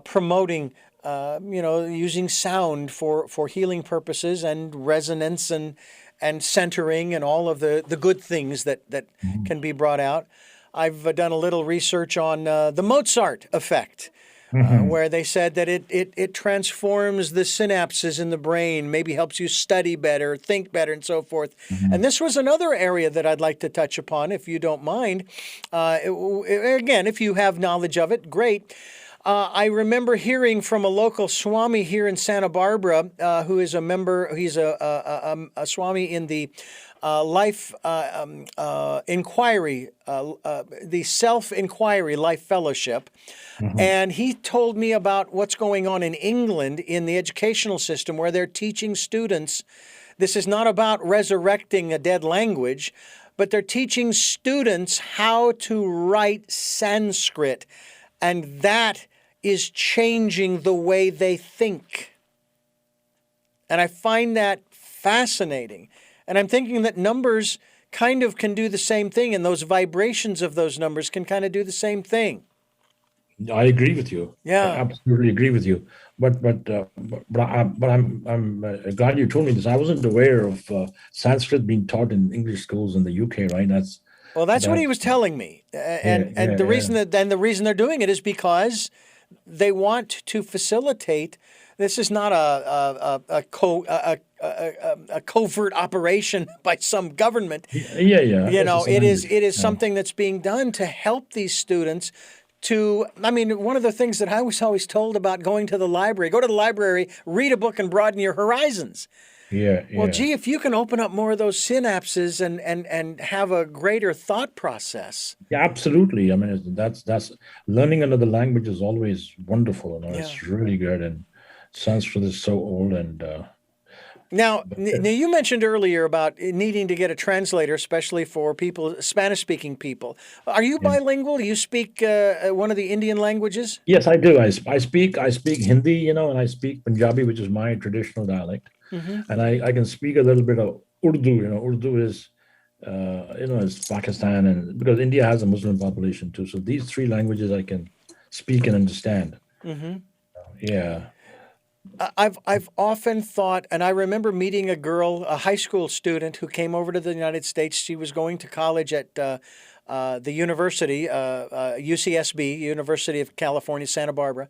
promoting, using sound for healing purposes and resonance and centering and all of the good things that Mhm. can be brought out. I've done a little research on the Mozart effect, Mhm. where they said that it transforms the synapses in the brain, maybe helps you study better, think better, and so forth. And Mhm. this was another area that I'd like to touch upon, if you don't mind. Again, if you have knowledge of it, great. I remember hearing from a local Swami here in Santa Barbara, who is a member. He's a Swami in the Life Inquiry, the Self Inquiry Life Fellowship. Mhm. And he told me about what's going on in England in the educational system, where they're teaching students. This is not about resurrecting a dead language, but they're teaching students how to write Sanskrit. And that is changing the way they think. And I find that fascinating. And I'm thinking that numbers kind of can do the same thing, and those vibrations of those numbers can kind of do the same thing. I agree with you. I Yeah. absolutely agree with you. But I'm glad you told me this. I wasn't aware of Sanskrit being taught in English schools in the UK. Right? Well, that's what he That's was telling me. yeah, And yeah, the yeah. reason that then the reason they're doing it is because they want to facilitate. This is not a covert operation by some government. Yeah, yeah. You It's know, just a it is language. Yeah. something that's being done to help these students to, I mean, one of the things that I was always told about going to the library, go to the library, read a book and broaden your horizons. Yeah, Well, yeah. gee, if you can open up more of those synapses and have a greater thought process. Yeah, absolutely. I mean, that's learning another language is always wonderful. Yeah. It's really good, and Sanskrit is so old, and Now, but now you mentioned earlier about needing to get a translator, especially for people, Spanish-speaking people. Are you yeah. bilingual? Do you speak one of the Indian languages? Yes, I do. I speak Hindi, and I speak Punjabi, which is my traditional dialect, Hmm. and I can speak a little bit of Urdu. Urdu is it's Pakistan, and because India has a Muslim population too, so these three languages I can speak and understand. Hmm. Yeah. I've often thought, and I remember meeting a girl, a high school student, who came over to the United States. She was going to college at the university, UCSB, University of California, Santa Barbara,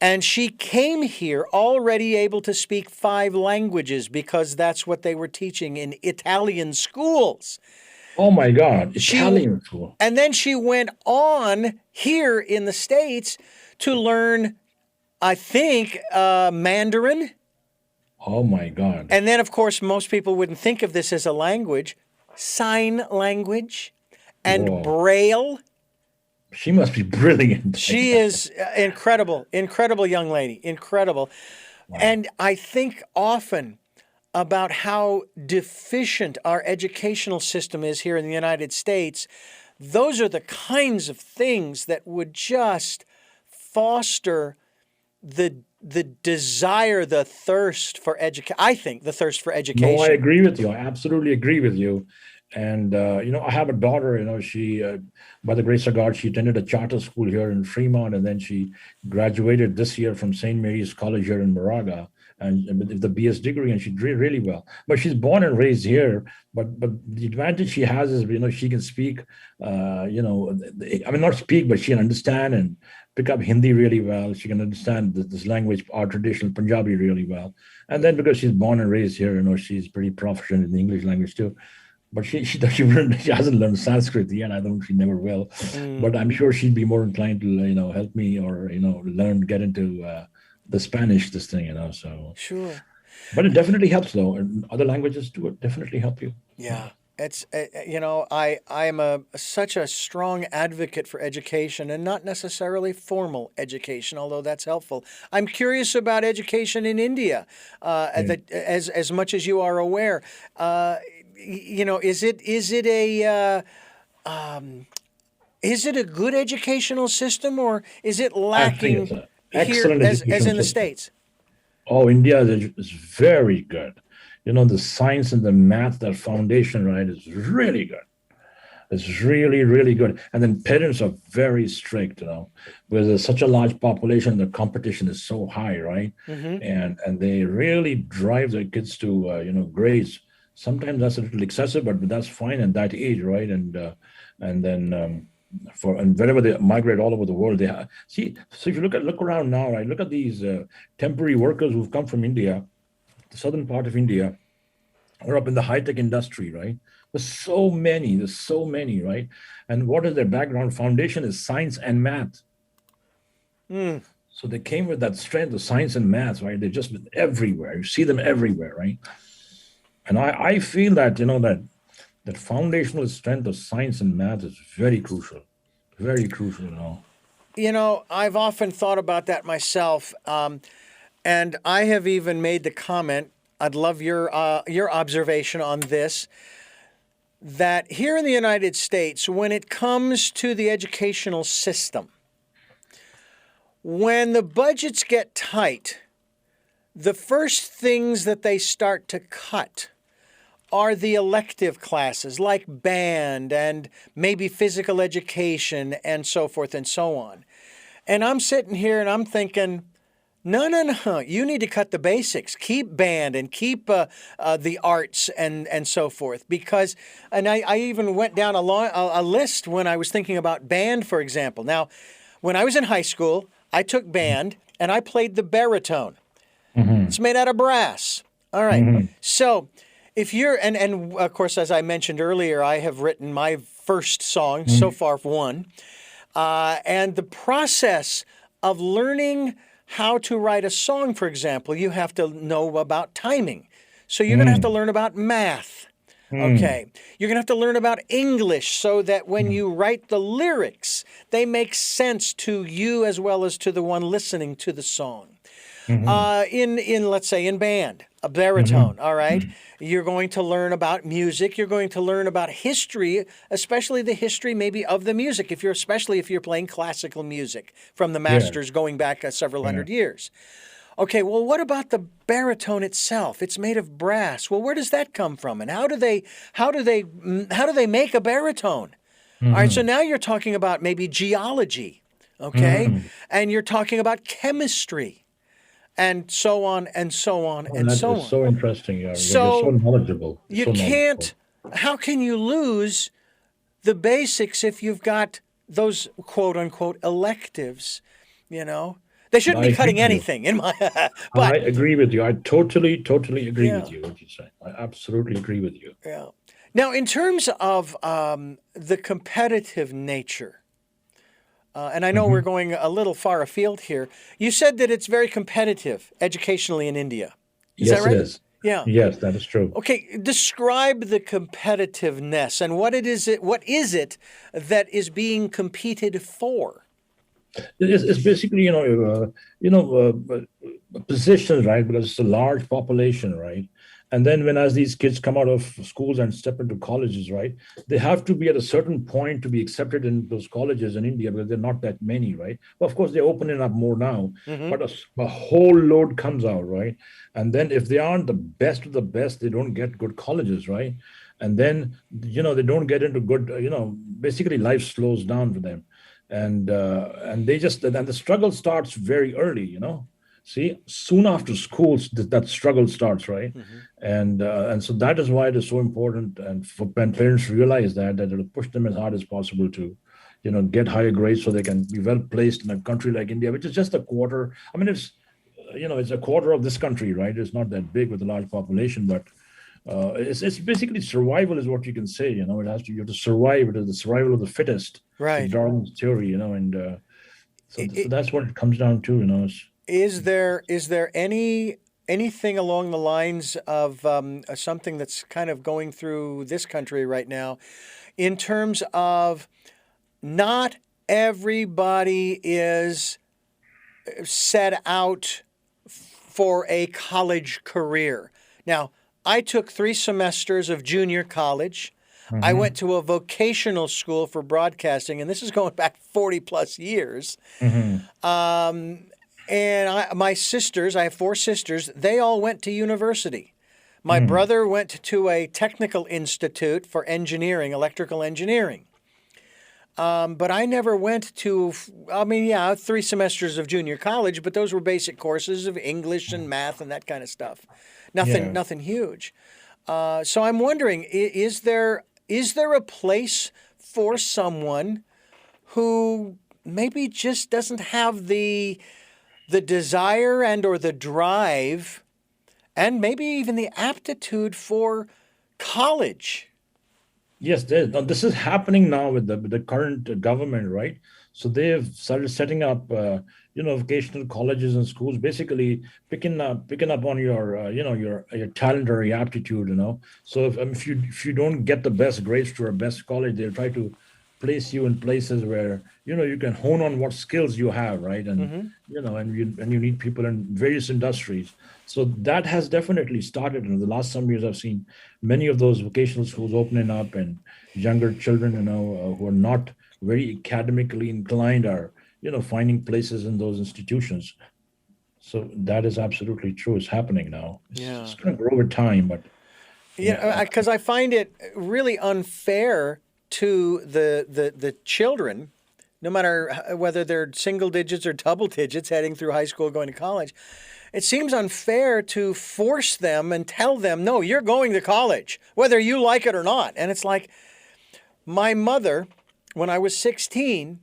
and she came here already able to speak 5 languages because that's what they were teaching in Italian schools. Oh my God, She Italian school. and then she went on here in the States to learn, I think, Mandarin. Oh my God. And then, of course, most people wouldn't think of this as a language, sign language and Whoa. Braille. She must be brilliant. She is incredible, incredible young lady, incredible. Wow. And I think often about how deficient our educational system is here in the United States. Those are the kinds of things that would just foster the desire, the thirst for education. I think the thirst for No, I education. agree with you. I absolutely agree with you. And I have a daughter. She, by the grace of God, she attended a charter school here in Fremont, and then she graduated this year from St. Mary's College here in Moraga, and with the BS degree, and she did really well. But she's born and raised here. But the advantage she has is, she can speak. I mean, not speak, but she can understand and pick up Hindi really well. She can understand this language, our traditional Punjabi, really well. And then because she's born and raised here, she's pretty proficient in the English language too. But she hasn't learned Sanskrit yet. I don't. She never will. Mm, But I'm sure she'd be more inclined to help me or get into the Spanish this thing. So, sure. but it definitely helps though, and other languages do it definitely help you. Yeah. It's I am a such a strong advocate for education and not necessarily formal education, although that's helpful. I'm curious about education in India, Yeah. that as much as you are aware. Is it a is it a good educational system, or is it I think it's lacking an here excellent as education in the system. States? Oh, India is very good. The science and the math, that foundation, right, is really good. It's really, really good. And then parents are very strict, because there's such a large population, the competition is so high, right? Hmm. And they really drive their kids to, grades. Sometimes that's a little excessive, but that's fine at that age, right? And then and wherever they migrate all over the world, they have see. So if you look around now, right? Look at these temporary workers who've come from India, the southern part of India, or up in the high tech industry, right? There's so many, right? And what is their background? Foundation is science and math. Mm. So they came with that strength of science and math, right? They've just been everywhere. You see them everywhere, right? And I feel that, that foundational strength of science and math is very crucial, very crucial. I've often thought about that myself, and I have even made the comment. I'd love your observation on this. That here in the United States, when it comes to the educational system, when the budgets get tight, the first things that they start to cut are the elective classes like band and maybe physical education and so forth and so on. And I'm sitting here and I'm thinking, no, no, no. You need to cut the basics. Keep band and keep the arts and so forth. Because, and I even went down a list when I was thinking about band, for example. Now, when I was in high school, I took band and I played the baritone. Hmm. It's made out of brass. All right. Hmm. So if you're, and of course, as I mentioned earlier, I have written my first song, so far one. And the process of learning how to write a song, for example, you have to know about timing. So you're going to have to learn about math. Okay. You're going to have to learn about English so that when you write the lyrics, they make sense to you as well as to the one listening to the song. Hmm. In let's say in band, a baritone, all right? You're going to learn about music. You're going to learn about history, especially the history maybe of the music, especially if you're playing classical music from the Yeah, masters going back several yeah. hundred years. Okay, well, what about the baritone itself? It's made of brass. Well, where does that come from, and how do they make a baritone? All right, so Hmm. now you're talking about maybe geology, okay, Hmm. and you're talking about chemistry and so on and so on Oh, and that so is on. so interesting. You're so So knowledgeable. You're you so knowledgeable. can't, how can you lose the basics if you've got those quote unquote electives? You know, they shouldn't I be agree cutting with you. anything in my, I but agree with you. I totally, totally agree with yeah, you. What you say. I absolutely agree with you. yeah. Now, in terms of the competitive nature, and I know we're Hmm. going a little far afield here, you said that it's very competitive educationally in India. Is that Yes, it right? is. Yeah. Yes, that is true. Okay, describe the competitiveness and what is it that is being competed for? It's basically, positions, right? Because it's a large population, right? And then when as these kids come out of schools and step into colleges, right, they have to be at a certain point to be accepted in those colleges in India because they're not that many, right? Well, of course, they're opening up more now, Hmm. but a whole load comes out, right? And then if they aren't the best of the best, they don't get good colleges, right? And then, they don't get into good, basically life slows down for them, and they just and the struggle starts very early. See, soon after schools, that struggle starts, right? Hmm. And so that is why it is so important, and for when parents realize that it'll push them as hard as possible to get higher grades so they can be well placed in a country like India, which is just a quarter. I mean, it's a quarter of this country, right? It's not that big with a large population, but it's basically survival is what you can say. You have to survive. It is the survival of the fittest, to Right. Darwin's theory. And so I- that's what it comes down to. Is there any? anything along the lines of something that's kind of going through this country right now in terms of not everybody is set out for a college career. Now, I took 3 semesters of junior college. I Mm-hmm. went to a vocational school for broadcasting, and this is going back 40 plus years. Mm-hmm. And my sisters, I have 4 sisters, they all went to university. My Mm. brother went to a technical institute for engineering, electrical engineering. But I never went to, I mean, yeah, 3 semesters of junior college, but those were basic courses of English and math and that kind of stuff. Nothing, Yeah. nothing huge. So I'm wondering, is there a place for someone who maybe just doesn't have the desire and or the drive and maybe even the aptitude for college? Yes, now this is happening now with the current government, right? So they have started setting up, vocational colleges and schools, basically picking up on your, your talent or your aptitude, So if you don't get the best grades to a best college, they'll try to place you in places where you can hone on what skills you have, right? And Mm-hmm. and you need people in various industries. So that has definitely started. In the last some years, I've seen many of those vocational schools opening up, and younger children, who are not very academically inclined, are finding places in those institutions. So that is absolutely true. It's happening now. It's Yeah. going to grow with time, but yeah. Yeah, because I find it really unfair to the children, no matter whether they're single digits or double digits heading through high school, going to college. It seems unfair to force them and tell them, no, you're going to college, whether you like it or not. And it's like my mother, when I was 16,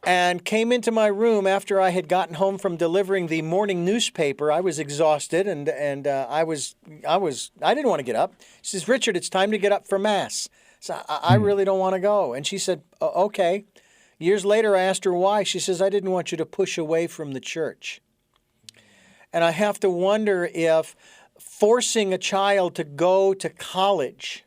and came into my room after I had gotten home from delivering the morning newspaper. I was exhausted and I didn't want to get up. She says, Richard, it's time to get up for mass. So I Hmm. really don't want to go. And she said, okay. Years later, I asked her why. She says, I didn't want you to push away from the church. And I have to wonder if forcing a child to go to college,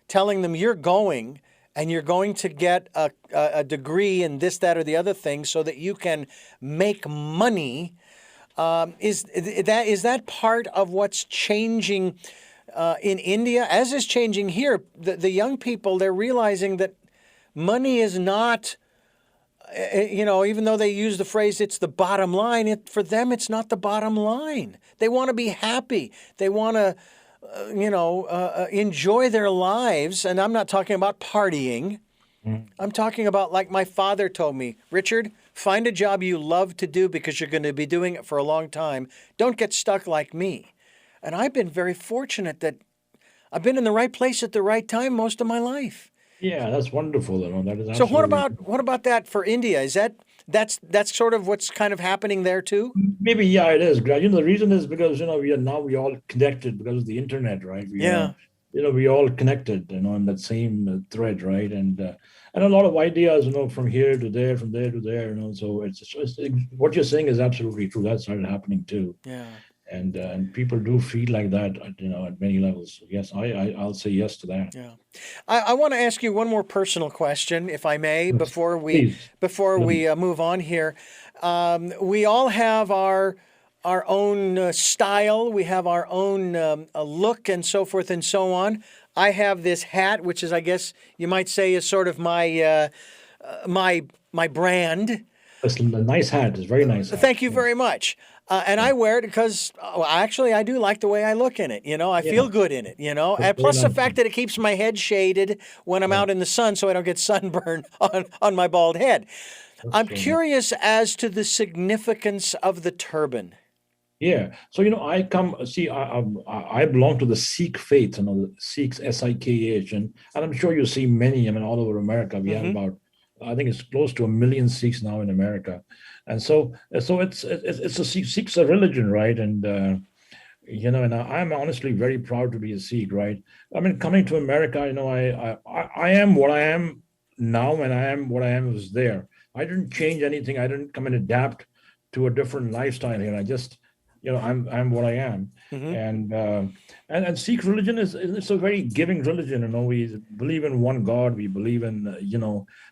telling them you're going and you're going to get a degree in this, that, or the other thing so that you can make money, is that part of what's changing in India, as is changing here? The young people, they're realizing that money is not, even though they use the phrase, it's the bottom line, for them, it's not the bottom line. They want to be happy. They want to, enjoy their lives. And I'm not talking about partying. Hmm. I'm talking about, like my father told me, Richard, find a job you love to do because you're going to be doing it for a long time. Don't get stuck like me. And I've been very fortunate that I've been in the right place at the right time most of my life. Yeah, that's wonderful. That is So what absolutely. about what about that for India? That's sort of what's kind of happening there too? Maybe, yeah, it is. The reason is because we all connected because of the internet, right? Yeah. We all connected, in that same thread, right? And a lot of ideas, from here to there, from there to there, So what you're saying is absolutely true. That started happening too, Yeah. and people do feel like that, at many levels. So yes, I'll say yes to that. Yeah. I want to ask you one more personal question, if I may, Yes. before we Please. before Let we me. move on here. We all have our own style. We have our own look and so forth and so on. I have this hat, which is, I guess you might say, is sort of my brand. It's a nice hat. It's a very nice hat. Thank you Yes. very much. And Yeah. I wear it because actually I do like the way I look in it. I feel Yeah. good in it. That's And very plus the nice. fact that it keeps my head shaded when I'm Yeah. out in the sun, so I don't get sunburn on my bald head. That's I'm true. curious as to the significance of the turban. Yeah. So, I come see. I belong to the Sikh faith. The Sikhs, Sikh, and I'm sure you see many. I mean, all over America, we have Hmm. about, I think it's close to 1 million Sikhs now in America, and so it's a Sikhs a religion, right? And I'm honestly very proud to be a Sikh, right? I mean, coming to America, I am what I am now, and I am what I am was there. I didn't change anything. I didn't come and adapt to a different lifestyle here. I just I'm what I am. Hmm. And Sikh religion is it's a very giving religion. We believe in one God. We believe in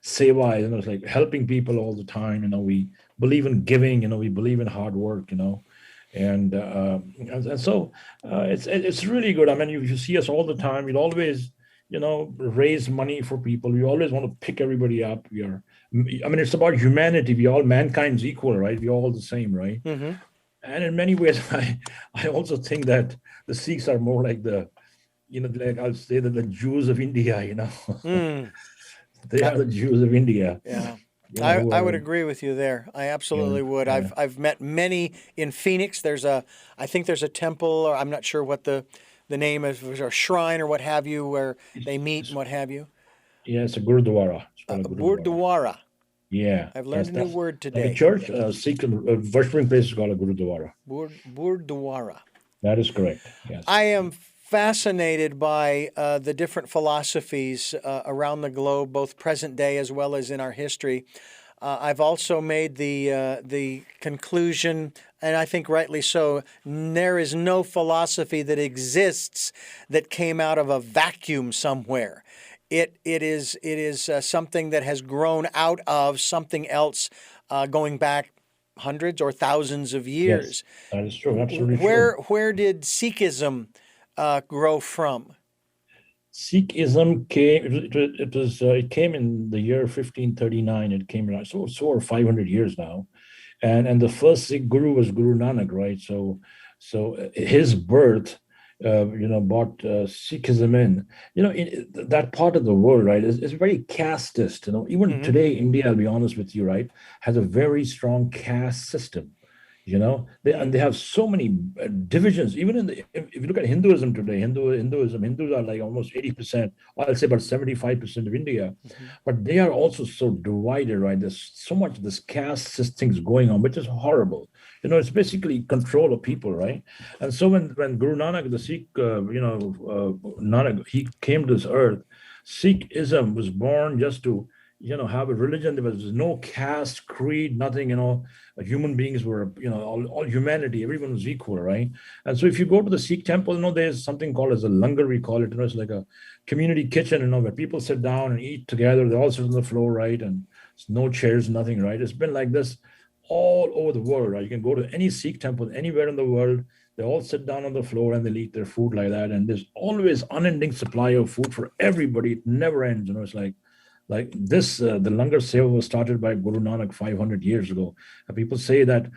seva. It's like helping people all the time. We believe in giving. We believe in hard work. And so it's really good. I mean, you see us all the time. We'll always raise money for people. We always want to pick everybody up. I mean, it's about humanity. Mankind's equal, right? We're all the same, right? Hmm. And in many ways, I also think that the Sikhs are more like like I'll say that the Jews of India. Mm. They I, are the Jews of India. yeah. Who I would are agree with you there. I yeah, absolutely would. yeah. I've met many in Phoenix. I think there's a temple, or I'm not sure what the name is, or a shrine or what have you, where they meet and It's, what have you. yeah, it's a Gurudwara. It's called a Gurudwara. Burdwara. Yeah, I've learned that's a new that's word like a today. church. Sikh worshipping place is called a Gurudwara. Burdwara. That is correct. Yes. I am fascinated by the different philosophies around the globe, both present day as well as in our history. I've also made the conclusion, and I think rightly so, there is no philosophy that exists that came out of a vacuum somewhere. It is something that has grown out of something else, going back hundreds or thousands of Yes, years. that is true. Absolutely true. Where did Sikhism grow from? Sikhism came. It came in the year 1539. It came around so over 500 years now, and the first Sikh guru was Guru Nanak, right? So his birth, brought Sikhism in. That part of the world, right, is very casteist. Even Hmm. today, India, I'll be honest with you, right, has a very strong caste system. And they have so many divisions. Even if you look at Hinduism today, Hindus are like almost 80%, or I'll say about 75% of India, Hmm. but they are also so divided, right? There's so much this caste things going on, which is horrible. It's basically control of people, right? And so when Guru Nanak, the Sikh, Nanak, he came to this earth. Sikhism was born just to have a religion. There was no caste, creed, nothing. Human beings were, all humanity, everyone was equal, right? And so if you go to the Sikh temple, there's something called as a langar, we call it. It's like a community kitchen, where people sit down and eat together. They all sit on the floor, right? And it's no chairs, nothing, right? It's been like this all over the world, right? You can go to any Sikh temple anywhere in the world. They all sit down on the floor and they'll eat their food like that. And there's always unending supply of food for everybody. It never ends. It's like this, the Langar Seva was started by Guru Nanak 500 years ago. And people say that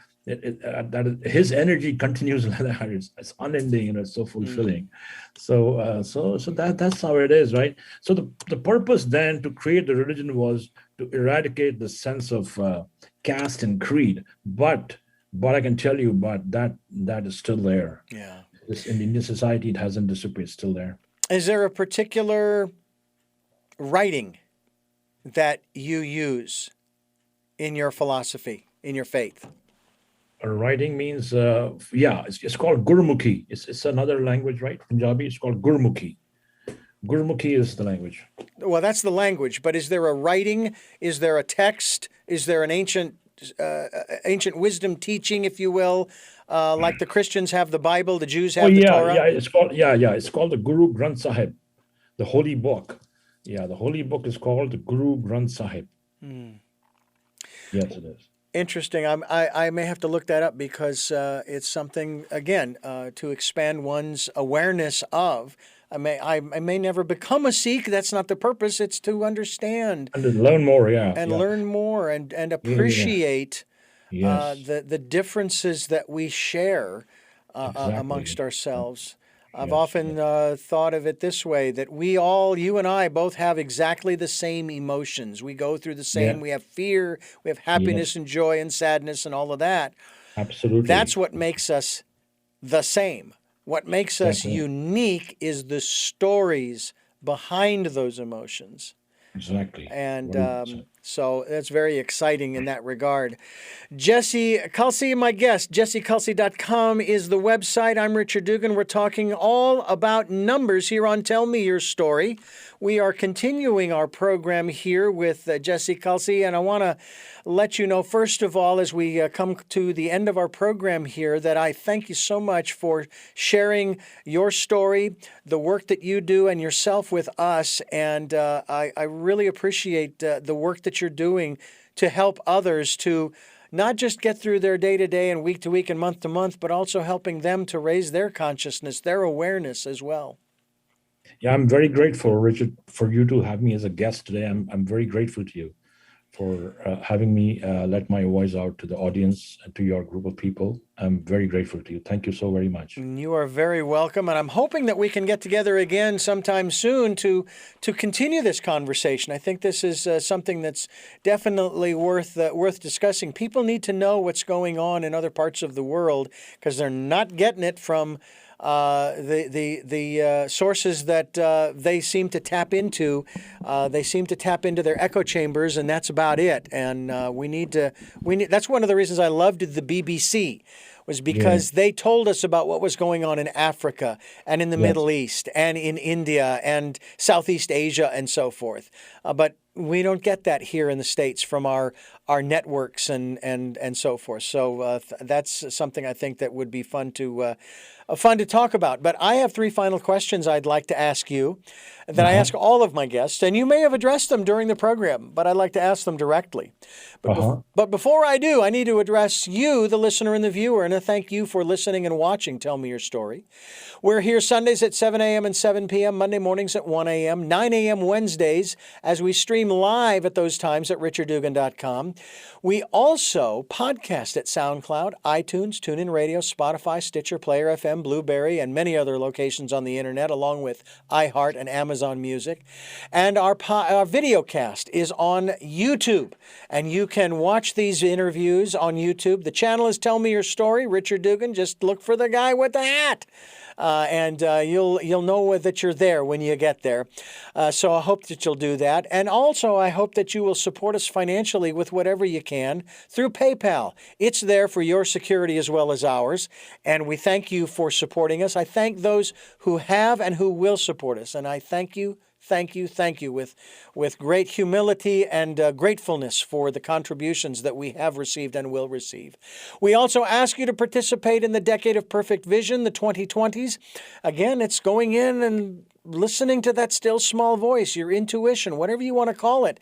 his energy continues like that. It's unending and it's so Mm. fulfilling. So that's how it is, right? So the purpose then to create the religion was to eradicate the sense of caste and creed. But I can tell you, but that is still there. Yeah. This in Indian society, it hasn't disappeared. It's still there. Is there a particular writing that you use in your philosophy, in your faith? Writing means, yeah, it's called Gurmukhi. It's another language, right? Punjabi. It's called Gurmukhi. Gurmukhi is the language. Well, that's the language, but is there a writing? Is there a text? Is there an ancient wisdom teaching, if you will, like the Christians have the Bible, the Jews Oh have the yeah, Torah? yeah. It's called the Guru Granth Sahib, the holy book. Yeah, the holy book is called the Guru Granth Sahib. Hmm. Yes, it is. Interesting. I may have to look that up because it's something, again, to expand one's awareness of. I may never become a Sikh. That's not the purpose. It's to understand And to learn more, yeah, and yeah, learn more and yeah, yeah. appreciate Yes, the differences that we share amongst exactly. ourselves. I've Yes, often yes, thought of it this way, that we all, you and I, both have exactly the same emotions. We go through the same, yeah, we have fear, we have yes, happiness and joy and sadness and all of that. That's absolutely. what makes us the same. What makes us Exactly. unique is the stories behind those emotions. Exactly. And Very well said. so that's very exciting in that regard. Jesse Kalsi, my guest. JesseKalsi.com is the website. I'm Richard Dugan. We're talking all about numbers here on Tell Me Your Story. We are continuing our program here with Jesse Kalsi, and I want to let you know, first of all, as we come to the end of our program here, that I thank you so much for sharing your story, the work that you do, and yourself with us. And I really appreciate the work that you're doing to help others to not just get through their day to day and week to week and month to month, but also helping them to raise their consciousness, their awareness as well. Yeah, I'm very grateful, Richard, for you to have me as a guest today. I'm very grateful to you for having me let my voice out to the audience and to your group of people. I'm very grateful to you. Thank you so very much. You are very welcome, and I'm hoping that we can get together again sometime soon to continue this conversation. I think this is something that's definitely worth discussing. People need to know what's going on in other parts of the world because they're not getting it from the sources that they seem to tap into. They seem to tap into their echo chambers, and that's about it. And we need. That's one of the reasons I loved the BBC. Was because they told us about what was going on in Africa and in the Middle East and in India and Southeast Asia and so forth. But we don't get that here in the States from our networks and so forth. So that's something I think that would be fun to talk about. But I have three final questions I'd like to ask you that I ask all of my guests, and you may have addressed them during the program, but I'd like to ask them directly. But before I do, I need to address you, the listener and the viewer, and I thank you for listening and watching Tell Me Your Story. We're here Sundays at 7 a.m. and 7 p.m., Monday mornings at 1 a.m., 9 a.m. Wednesdays, as we stream live at those times at richarddugan.com. We also podcast at SoundCloud, iTunes, TuneIn Radio, Spotify, Stitcher, Player FM, Blueberry, and many other locations on the internet, along with iHeart and Amazon Music. And our video cast is on YouTube, and you can watch these interviews on YouTube. The channel is Tell Me Your Story, Richard Dugan. Just look for the guy with the hat. And you'll know that you're there when you get there. So I hope that you'll do that. And also, I hope that you will support us financially with whatever you can through PayPal. It's there for your security as well as ours. And we thank you for supporting us. I thank those who have and who will support us. And I thank you with great humility and gratefulness for the contributions that we have received and will receive. We also ask you to participate in the Decade of Perfect Vision, the 2020s. Again, it's going in and listening to that still small voice, your intuition, whatever you want to call it.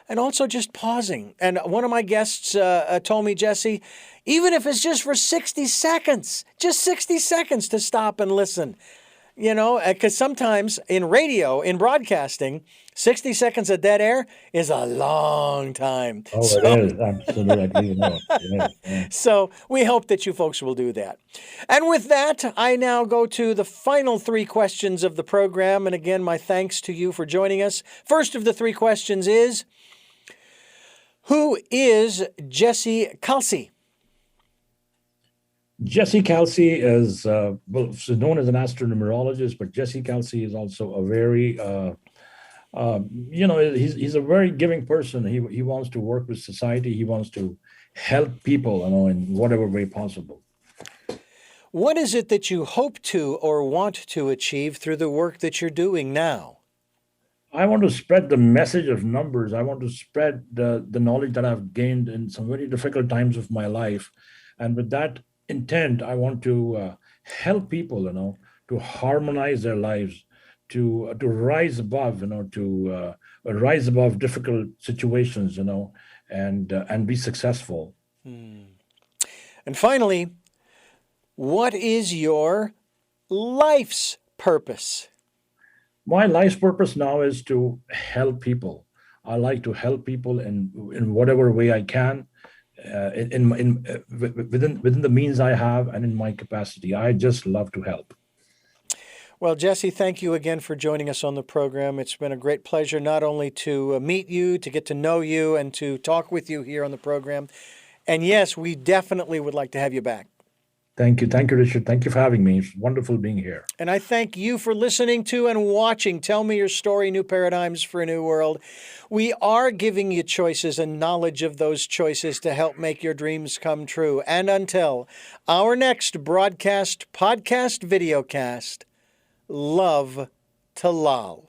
And also just pausing. And one of my guests told me, Jesse, even if it's just for 60 seconds, just 60 seconds to stop and listen. You know, because sometimes in radio, in broadcasting, 60 seconds of dead air is a long time. Oh, it is. Absolutely. You know. Yeah. So we hope that you folks will do that. And with that, I now go to the final three questions of the program. And again, my thanks to you for joining us. First of the three questions is, who is Jesse Kalsi? Jesse Kalsi is known as an astronumerologist, but Jesse Kalsi is also a very, he's a very giving person. He wants to work with society. He wants to help people, in whatever way possible. What is it that you hope to or want to achieve through the work that you're doing now? I want to spread the message of numbers. I want to spread the knowledge that I've gained in some very difficult times of my life. And with that intent, I want to help people, to harmonize their lives, to rise above, to rise above difficult situations, and be successful. And finally, what is your life's purpose? My life's purpose now is to help people. I like to help people in whatever way I can. Within the means I have and in my capacity. I just love to help. Well, Jesse, thank you again for joining us on the program. It's been a great pleasure not only to meet you, to get to know you, and to talk with you here on the program. And yes, we definitely would like to have you back. Thank you, Richard. Thank you for having me. It's wonderful being here. And I thank you for listening to and watching Tell Me Your Story, New Paradigms for a New World. We are giving you choices and knowledge of those choices to help make your dreams come true. And until our next broadcast, podcast, videocast, love to Lal.